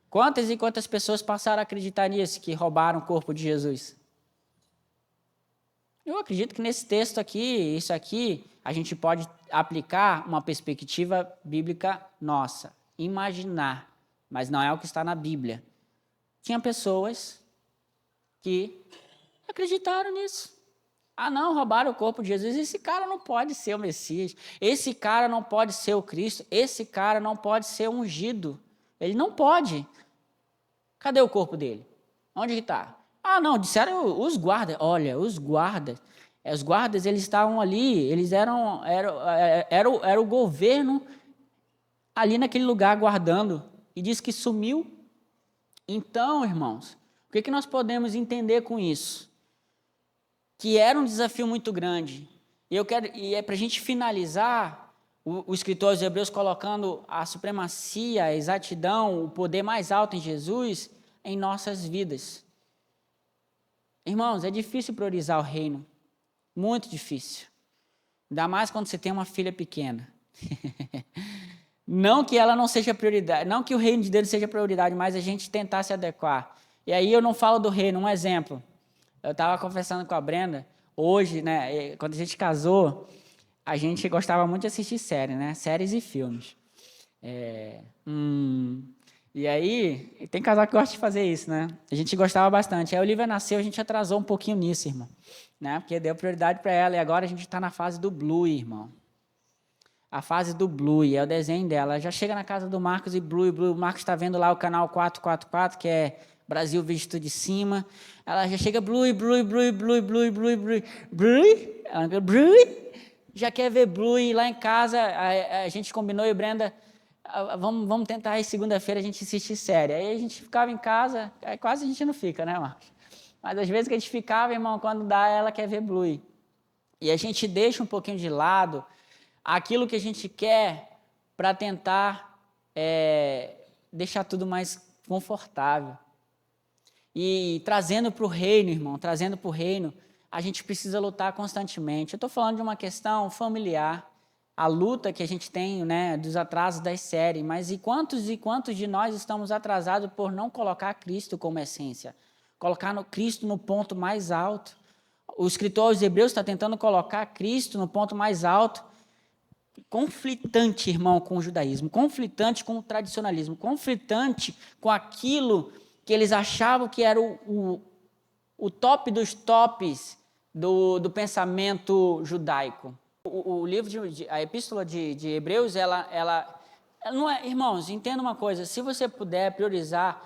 Quantas e quantas pessoas passaram a acreditar nisso, que roubaram o corpo de Jesus? Eu acredito que nesse texto aqui, isso aqui, a gente pode aplicar uma perspectiva bíblica nossa, imaginar, mas não é o que está na Bíblia. Tinha pessoas que acreditaram nisso. Ah, não, roubaram o corpo de Jesus. Esse cara não pode ser o Messias. Esse cara não pode ser o Cristo. Esse cara não pode ser ungido. Ele não pode. Cadê o corpo dele? Onde que está? Ah, não, disseram os guardas. Olha, os guardas, eles estavam ali, eles era o governo ali naquele lugar guardando. E diz que sumiu. Então, irmãos, o que nós podemos entender com isso? Que era um desafio muito grande. E é para a gente finalizar, o escritor aos Hebreus colocando a supremacia, a exatidão, o poder mais alto em Jesus em nossas vidas. Irmãos, é difícil priorizar o reino. Muito difícil. Ainda mais quando você tem uma filha pequena. Não que ela não seja prioridade, não que o reino de Deus seja prioridade, mas a gente tentar se adequar. E aí eu não falo do reino, um exemplo. Eu estava conversando com a Brenda, hoje, né, quando a gente casou, a gente gostava muito de assistir séries, né, séries e filmes. E aí, tem casal que gosta de fazer isso, né? A gente gostava bastante. Aí a Olivia nasceu, a gente atrasou um pouquinho nisso, irmão. Né? Porque deu prioridade para ela. E agora a gente está na fase do Blue, irmão. A fase do Blue, é o desenho dela. Ela já chega na casa do Marcos e Blue. O Marcos está vendo lá o canal 444, que é Brasil visto de cima. Ela já chega Blue. Já quer ver Blue. E lá em casa, a gente combinou, eu e Brenda... Vamos tentar aí segunda-feira a gente assistir série. Aí a gente ficava em casa, quase a gente não fica, né, Marcos? Mas às vezes que a gente ficava, irmão, quando dá, ela quer ver Blue. E a gente deixa um pouquinho de lado aquilo que a gente quer para tentar deixar tudo mais confortável. E trazendo para o reino, irmão, trazendo para o reino, a gente precisa lutar constantemente. Eu estou falando de uma questão familiar, a luta que a gente tem, né, dos atrasos das séries, mas e quantos de nós estamos atrasados por não colocar Cristo como essência, colocar Cristo no ponto mais alto? O escritor aos Hebreus está tentando colocar Cristo no ponto mais alto, conflitante, irmão, com o judaísmo, conflitante com o tradicionalismo, conflitante com aquilo que eles achavam que era o top dos tops do pensamento judaico. O livro, a epístola de Hebreus, ela não é... Irmãos, entenda uma coisa, se você puder priorizar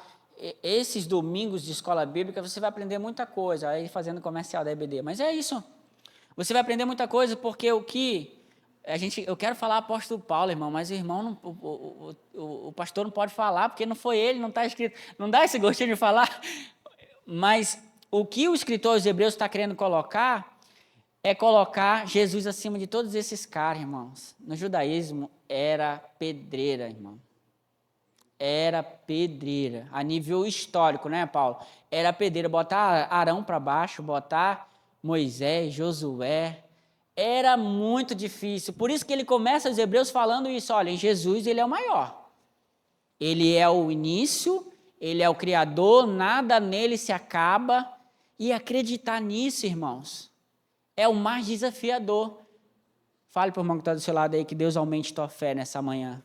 esses domingos de escola bíblica, você vai aprender muita coisa, aí fazendo comercial da EBD, mas é isso, você vai aprender muita coisa, porque eu quero falar apóstolo Paulo, irmão, mas o irmão, o pastor não pode falar, porque não foi ele, não está escrito, não dá esse gostinho de falar, mas o que o escritor aos Hebreus está querendo colocar é colocar Jesus acima de todos esses caras, irmãos. No judaísmo, era pedreira, irmão. Era pedreira. A nível histórico, né, Paulo? Era pedreira. Botar Arão para baixo, botar Moisés, Josué. Era muito difícil. Por isso que ele começa os Hebreus falando isso. Olha, em Jesus ele é o maior. Ele é o início, ele é o Criador, nada nele se acaba. E acreditar nisso, irmãos, é o mais desafiador. Fale para o irmão que está do seu lado aí, que Deus aumente tua fé nessa manhã.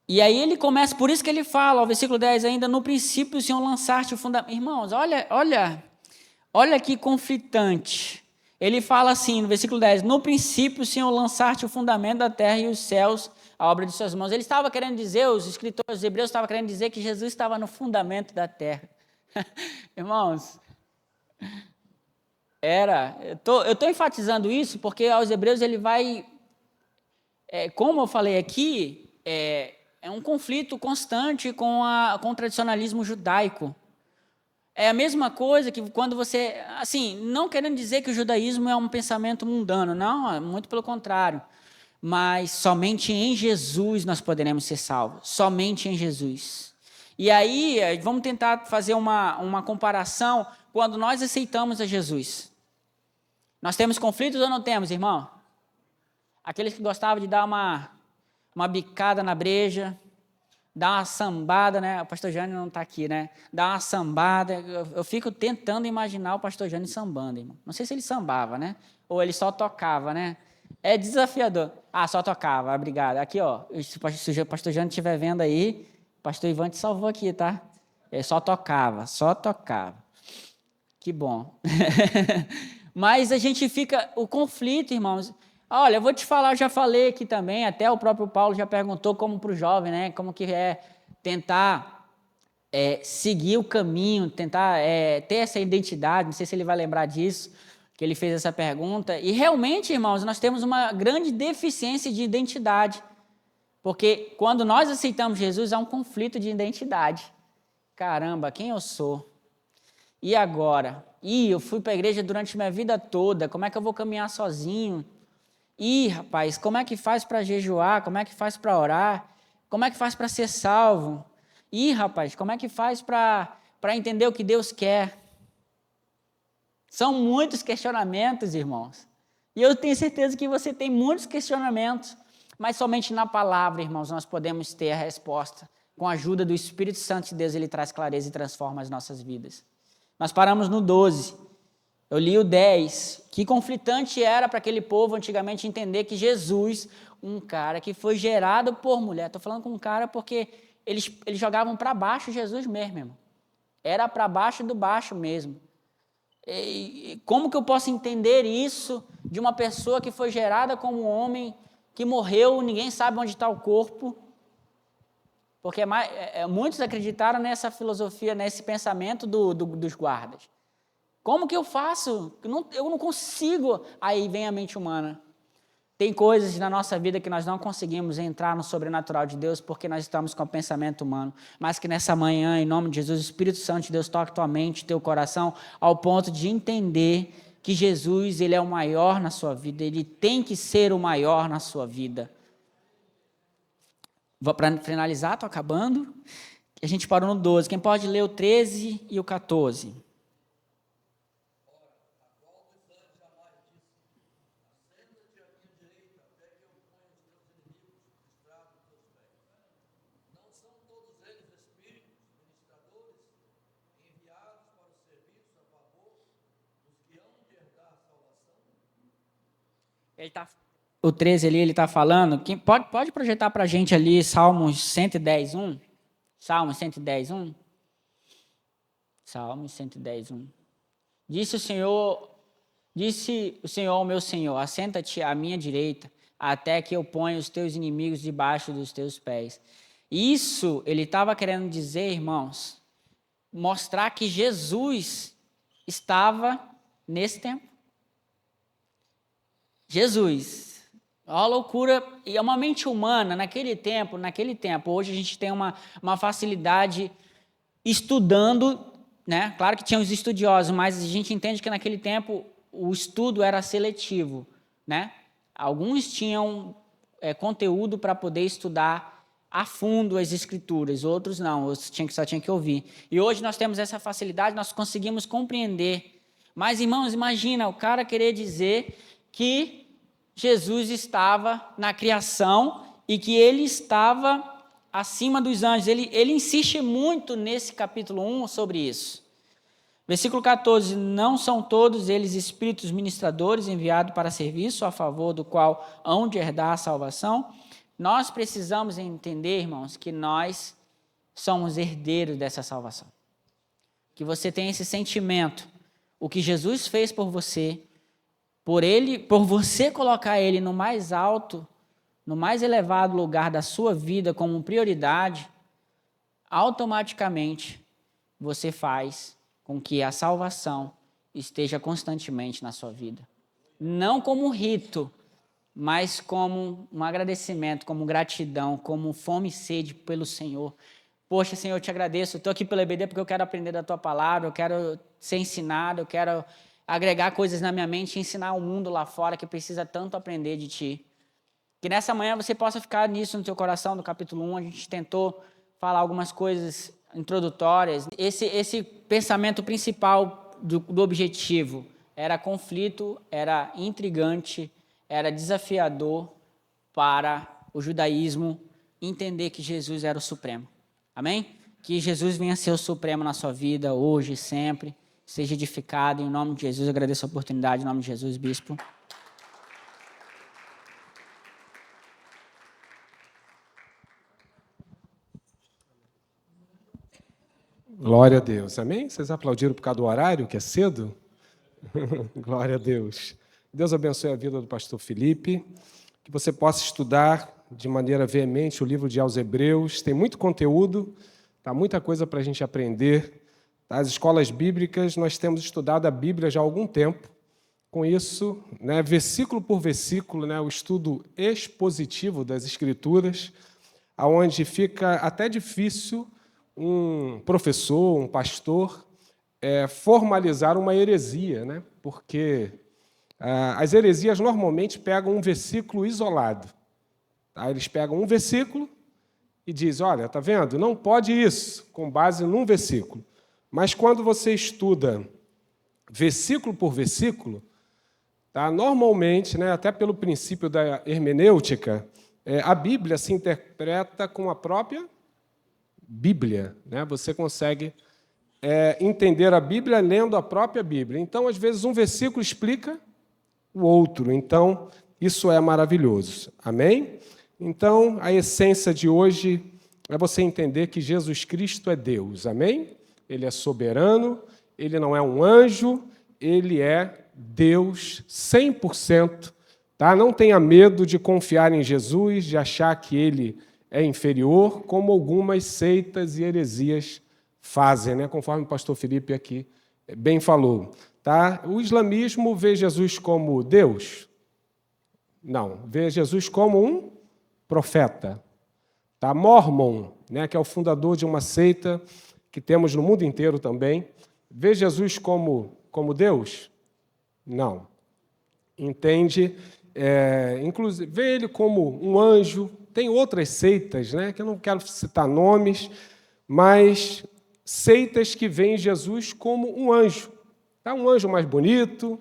E aí ele começa, por isso que ele fala, ó, versículo 10 ainda, no princípio o Senhor lançaste o fundamento. Irmãos, olha que conflitante. Ele fala assim, no versículo 10, no princípio o Senhor lançaste o fundamento da terra e os céus, a obra de suas mãos. Ele estava querendo dizer, os escritores hebreus estavam querendo dizer que Jesus estava no fundamento da terra. Irmãos, eu estou enfatizando isso porque aos Hebreus ele vai, como eu falei aqui, é um conflito constante com o tradicionalismo judaico. É a mesma coisa que quando você, assim, não querendo dizer que o judaísmo é um pensamento mundano, não, muito pelo contrário, mas somente em Jesus nós poderemos ser salvos, somente em Jesus. E aí, vamos tentar fazer uma comparação quando nós aceitamos a Jesus. Nós temos conflitos ou não temos, irmão? Aqueles que gostavam de dar uma bicada na breja, dar uma sambada, né? O pastor Jânio não está aqui, né? Dar uma sambada. Eu fico tentando imaginar o pastor Jânio sambando, irmão. Não sei se ele sambava, né? Ou ele só tocava, né? É desafiador. Ah, só tocava, obrigado. Aqui, ó, se o pastor Jânio estiver vendo aí, o pastor Ivan te salvou aqui, tá? Ele só tocava. Que bom. Mas a gente fica... O conflito, irmãos... Olha, eu vou te falar, eu já falei aqui também, até o próprio Paulo já perguntou como para o jovem, né? Como que é tentar seguir o caminho, tentar ter essa identidade, não sei se ele vai lembrar disso, que ele fez essa pergunta. E realmente, irmãos, nós temos uma grande deficiência de identidade, porque quando nós aceitamos Jesus, há um conflito de identidade. Caramba, quem eu sou? E agora? Eu fui para a igreja durante minha vida toda, como é que eu vou caminhar sozinho? Rapaz, como é que faz para jejuar? Como é que faz para orar? Como é que faz para ser salvo? Rapaz, como é que faz para entender o que Deus quer? São muitos questionamentos, irmãos. E eu tenho certeza que você tem muitos questionamentos, mas somente na palavra, irmãos, nós podemos ter a resposta. com a ajuda do Espírito Santo de Deus, ele traz clareza e transforma as nossas vidas. Nós paramos no 12. Eu li o 10. Que conflitante era para aquele povo antigamente entender que Jesus, um cara que foi gerado por mulher, estou falando com um cara porque eles jogavam para baixo Jesus mesmo, irmão. Era para baixo do baixo mesmo. E como que eu posso entender isso de uma pessoa que foi gerada como um homem, que morreu, ninguém sabe onde está o corpo? Porque muitos acreditaram nessa filosofia, nesse pensamento dos guardas. Como que eu faço? Eu não consigo. Aí vem a mente humana. Tem coisas na nossa vida que nós não conseguimos entrar no sobrenatural de Deus porque nós estamos com o pensamento humano. Mas que nessa manhã, em nome de Jesus, o Espírito Santo de Deus toque tua mente, teu coração, ao ponto de entender que Jesus, ele é o maior na sua vida. Ele tem que ser o maior na sua vida. Para finalizar, estou acabando. A gente parou no 12. Quem pode ler o 13 e o 14? O 13 ali, ele está falando, quem pode projetar para a gente ali Salmos 110, 1? Salmos 110, 1? Salmos 110, 1. Disse o Senhor ao meu Senhor, assenta-te à minha direita, até que eu ponha os teus inimigos debaixo dos teus pés. Isso, ele estava querendo dizer, irmãos, mostrar que Jesus estava nesse tempo. Jesus, a loucura, e é uma mente humana, naquele tempo, hoje a gente tem uma facilidade estudando, né? Claro que tinha os estudiosos, mas a gente entende que naquele tempo o estudo era seletivo, né? Alguns tinham conteúdo para poder estudar a fundo as escrituras, outros não, outros só tinham que ouvir. E hoje nós temos essa facilidade, nós conseguimos compreender. Mas, irmãos, imagina o cara querer dizer que Jesus estava na criação e que ele estava acima dos anjos. Ele insiste muito nesse capítulo 1 sobre isso. Versículo 14, não são todos eles espíritos ministradores enviados para serviço a favor do qual hão de herdar a salvação? Nós precisamos entender, irmãos, que nós somos herdeiros dessa salvação. Que você tem esse sentimento, o que Jesus fez por você, por você colocar ele no mais alto, no mais elevado lugar da sua vida como prioridade, automaticamente você faz com que a salvação esteja constantemente na sua vida. Não como rito, mas como um agradecimento, como gratidão, como fome e sede pelo Senhor. Poxa, Senhor, eu te agradeço, eu estou aqui pelo EBD porque eu quero aprender da Tua Palavra, eu quero ser ensinado, eu quero agregar coisas na minha mente e ensinar o mundo lá fora que precisa tanto aprender de Ti. Que nessa manhã você possa ficar nisso no teu coração, no capítulo 1, a gente tentou falar algumas coisas introdutórias. Esse pensamento principal do objetivo era conflito, era intrigante, era desafiador para o judaísmo entender que Jesus era o Supremo. Amém? Que Jesus venha a ser o Supremo na sua vida, hoje e sempre. Seja edificado, em nome de Jesus. Eu agradeço a oportunidade, em nome de Jesus, bispo. Glória a Deus, amém? Vocês aplaudiram por causa do horário, que é cedo? Glória a Deus. Deus abençoe a vida do pastor Felipe, que você possa estudar de maneira veemente o livro de aos Hebreus, tem muito conteúdo, tá muita coisa para a gente aprender. As escolas bíblicas, nós temos estudado a Bíblia já há algum tempo, com isso, né, versículo por versículo, né, o estudo expositivo das Escrituras, onde fica até difícil um professor, um pastor, formalizar uma heresia, né? Porque as heresias normalmente pegam um versículo isolado. Tá? Eles pegam um versículo e dizem, olha, tá vendo? Não pode isso, com base num versículo. Mas quando você estuda versículo por versículo, tá? Normalmente, né, até pelo princípio da hermenêutica, a Bíblia se interpreta com a própria Bíblia, né? Você consegue entender a Bíblia lendo a própria Bíblia. Então, às vezes, um versículo explica o outro. Então, isso é maravilhoso. Amém? Então, a essência de hoje é você entender que Jesus Cristo é Deus. Amém? Ele é soberano, ele não é um anjo, ele é Deus 100%. Tá? Não tenha medo de confiar em Jesus, de achar que ele é inferior, como algumas seitas e heresias fazem, né? Conforme o pastor Felipe aqui bem falou. Tá? O islamismo vê Jesus como Deus? Não, vê Jesus como um profeta. Tá? Mormon, né, que é o fundador de uma seita que temos no mundo inteiro também, vê Jesus como Deus? Não. Entende? Inclusive, vê ele como um anjo. Tem outras seitas, né, que eu não quero citar nomes, mas seitas que veem Jesus como um anjo. Tá? Um anjo mais bonito.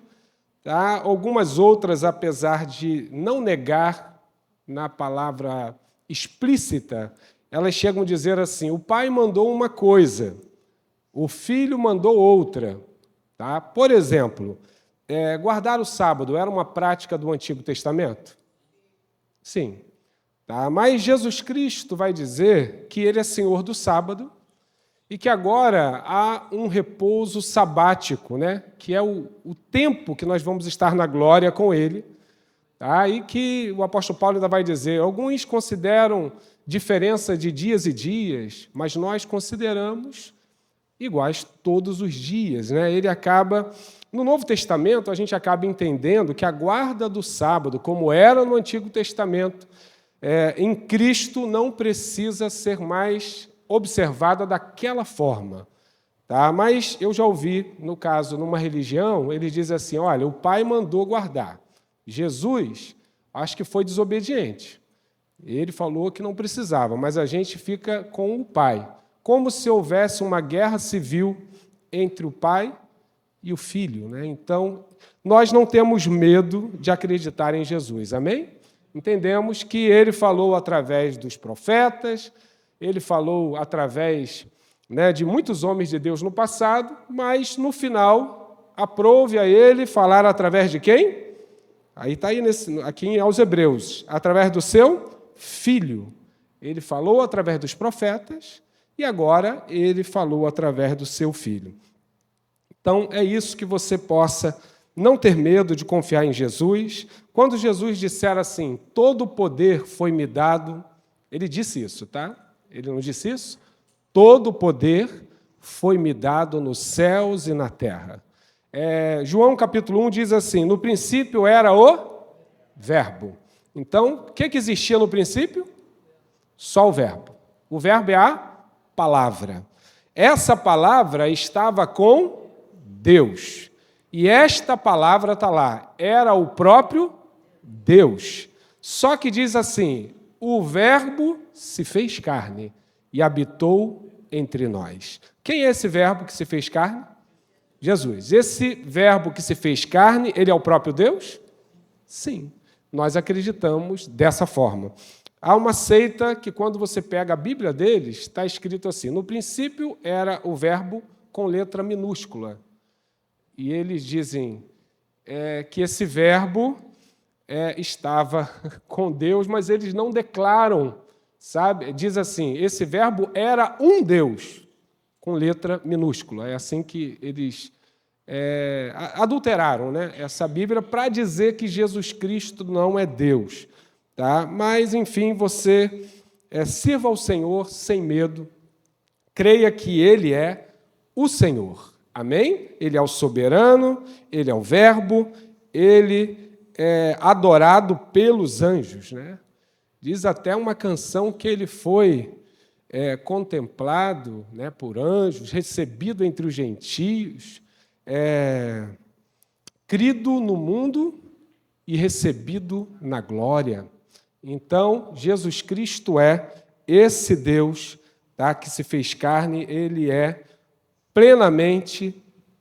Tá? Algumas outras, apesar de não negar na palavra explícita, elas chegam a dizer assim: o pai mandou uma coisa, o filho mandou outra. Tá? Por exemplo, guardar o sábado era uma prática do Antigo Testamento? Sim. Tá? Mas Jesus Cristo vai dizer que ele é Senhor do sábado e que agora há um repouso sabático, né? Que é o tempo que nós vamos estar na glória com ele. Tá? E que o apóstolo Paulo ainda vai dizer, alguns consideram diferença de dias e dias, mas nós consideramos iguais todos os dias. Né? Ele acaba, no Novo Testamento, a gente acaba entendendo que a guarda do sábado, como era no Antigo Testamento, em Cristo não precisa ser mais observada daquela forma. Tá? Mas eu já ouvi, no caso, numa religião, ele diz assim, olha, o pai mandou guardar. Jesus, acho que foi desobediente. Ele falou que não precisava, mas a gente fica com o pai. Como se houvesse uma guerra civil entre o pai e o filho. Né? Então, nós não temos medo de acreditar em Jesus. Amém? Entendemos que ele falou através dos profetas, ele falou através, né, de muitos homens de Deus no passado, mas, no final, aprove a ele falar através de quem? Aí está aí aqui aos Hebreus, através do seu Filho. Ele falou através dos profetas e agora ele falou através do seu Filho. Então, é isso que você possa não ter medo de confiar em Jesus. Quando Jesus disser assim, todo o poder foi me dado, ele disse isso, tá? Ele não disse isso? Todo o poder foi me dado nos céus e na terra. João capítulo 1 diz assim, no princípio era o verbo. Então, o que existia no princípio? Só o verbo. O verbo é a palavra. Essa palavra estava com Deus. E esta palavra está lá. Era o próprio Deus. Só que diz assim, o verbo se fez carne e habitou entre nós. Quem é esse verbo que se fez carne? Jesus. Esse verbo que se fez carne, ele é o próprio Deus? Sim. Nós acreditamos dessa forma. Há uma seita que, quando você pega a Bíblia deles, está escrito assim, no princípio era o verbo com letra minúscula. E eles dizem que esse verbo estava com Deus, mas eles não declaram, sabe? Diz assim, esse verbo era um Deus, com letra minúscula. É assim que eles adulteraram, né, essa Bíblia para dizer que Jesus Cristo não é Deus. Tá? Mas, enfim, você sirva ao Senhor sem medo, creia que Ele é o Senhor. Amém? Ele é o soberano, Ele é o verbo, Ele é adorado pelos anjos. Né? Diz até uma canção que Ele foi contemplado, né, por anjos, recebido entre os gentios, crido no mundo e recebido na glória. Então, Jesus Cristo é esse Deus, tá, que se fez carne, ele é plenamente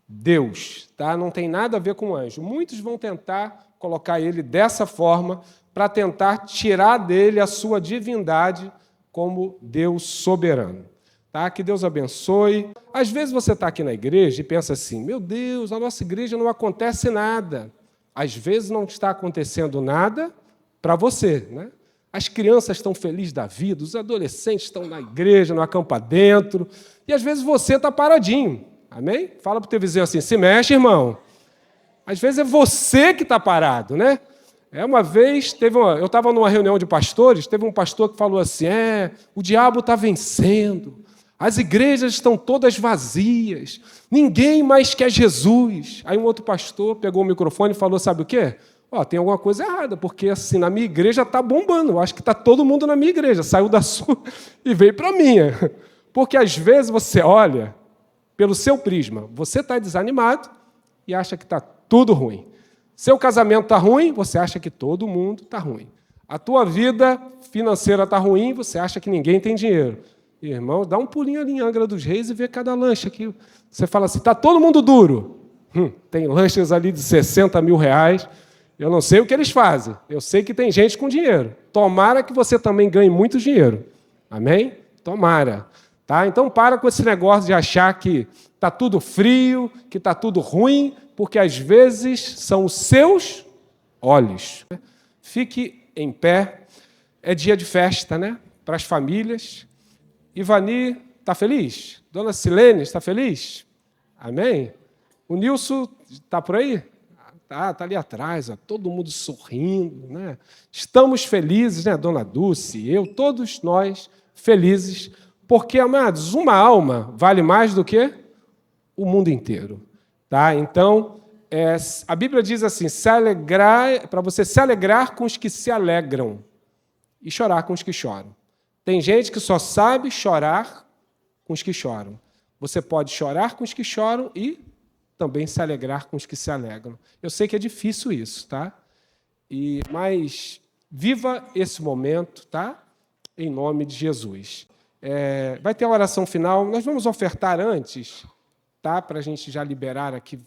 Deus. Tá? Não tem nada a ver com anjo. Muitos vão tentar colocar ele dessa forma para tentar tirar dele a sua divindade como Deus soberano. tá? Que Deus abençoe. Às vezes você está aqui na igreja e pensa assim, meu Deus, na nossa igreja não acontece nada. Às vezes não está acontecendo nada para você, né? As crianças estão felizes da vida, os adolescentes estão na igreja, no acampa dentro, e às vezes você está paradinho, amém? Fala para o teu vizinho assim, se mexe, irmão. Às vezes é você que está parado, né? Uma vez, eu estava numa reunião de pastores, teve um pastor que falou assim, o diabo está vencendo, as igrejas estão todas vazias, ninguém mais quer Jesus. Aí um outro pastor pegou o microfone e falou, sabe o quê? Tem alguma coisa errada, porque assim, na minha igreja está bombando, eu acho que está todo mundo na minha igreja, saiu da sua e veio para a minha. Porque às vezes você olha pelo seu prisma, você está desanimado e acha que está tudo ruim. Seu casamento está ruim, você acha que todo mundo está ruim. A tua vida financeira está ruim, você acha que ninguém tem dinheiro. Irmão, dá um pulinho ali em Angra dos Reis e vê cada lanche aqui. Você fala assim, está todo mundo duro. Tem lanches ali de 60 mil reais. Eu não sei o que eles fazem. Eu sei que tem gente com dinheiro. Tomara que você também ganhe muito dinheiro. Amém? Tomara. Tá? Então, para com esse negócio de achar que está tudo frio, que está tudo ruim, porque às vezes são os seus olhos. Fique em pé. É dia de festa, né? Para as famílias. Ivani, está feliz? Dona Silene, está feliz? Amém? O Nilson está por aí? Está ali atrás, todo mundo sorrindo, né? Estamos felizes, né? Dona Dulce, eu, todos nós felizes, porque, amados, uma alma vale mais do que o mundo inteiro. Tá? Então, a Bíblia diz assim, para você se alegrar com os que se alegram e chorar com os que choram. Tem gente que só sabe chorar com os que choram. Você pode chorar com os que choram e também se alegrar com os que se alegram. Eu sei que é difícil isso, tá? Mas viva esse momento, tá? Em nome de Jesus. Vai ter a oração final. Nós vamos ofertar antes, tá? Para a gente já liberar aqui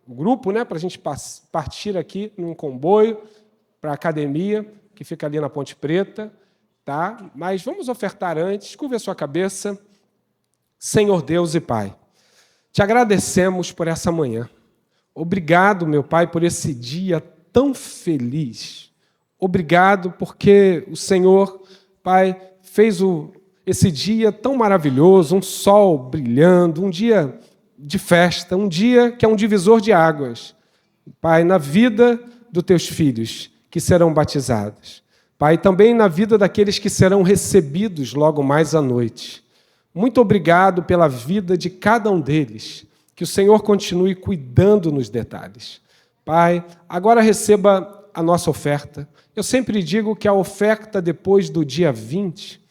o grupo, né? Para a gente partir aqui num comboio para a academia, que fica ali na Ponte Preta, tá? Mas vamos ofertar antes. Curva a sua cabeça. Senhor Deus e Pai, te agradecemos por essa manhã. Obrigado, meu Pai, por esse dia tão feliz. Obrigado porque o Senhor, Pai, fez esse dia tão maravilhoso, um sol brilhando, um dia de festa, um dia que é um divisor de águas. Pai, na vida dos teus filhos que serão batizados. Pai, também na vida daqueles que serão recebidos logo mais à noite. Muito obrigado pela vida de cada um deles. Que o Senhor continue cuidando nos detalhes. Pai, agora receba a nossa oferta. Eu sempre digo que a oferta depois do dia 20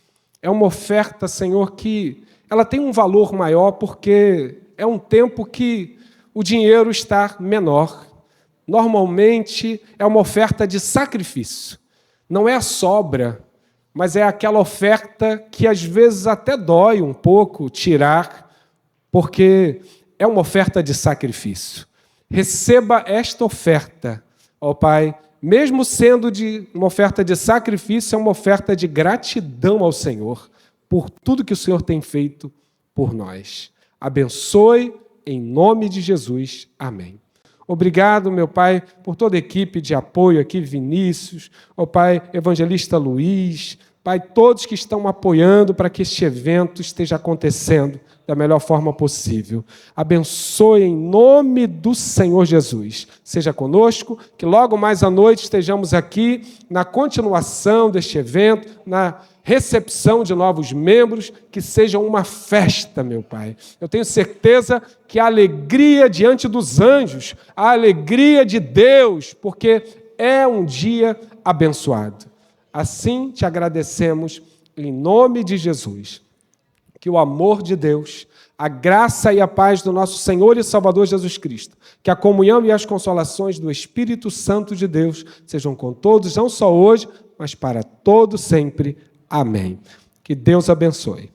é uma oferta, Senhor, que ela tem um valor maior porque é um tempo que o dinheiro está menor. Normalmente é uma oferta de sacrifício. Não é a sobra, mas é aquela oferta que às vezes até dói um pouco tirar, porque é uma oferta de sacrifício. Receba esta oferta, ó Pai, mesmo sendo uma oferta de sacrifício, é uma oferta de gratidão ao Senhor por tudo que o Senhor tem feito por nós. Abençoe em nome de Jesus. Amém. Obrigado, meu Pai, por toda a equipe de apoio aqui, Vinícius, ó Pai, Evangelista Luiz, Pai, todos que estão apoiando para que este evento esteja acontecendo da melhor forma possível. Abençoe em nome do Senhor Jesus. Seja conosco, que logo mais à noite estejamos aqui na continuação deste evento, na recepção de novos membros, que seja uma festa, meu Pai. Eu tenho certeza que a alegria diante dos anjos, a alegria de Deus, porque é um dia abençoado. Assim te agradecemos em nome de Jesus. Que o amor de Deus, a graça e a paz do nosso Senhor e Salvador Jesus Cristo, que a comunhão e as consolações do Espírito Santo de Deus sejam com todos, não só hoje, mas para todo sempre. Amém. Que Deus abençoe.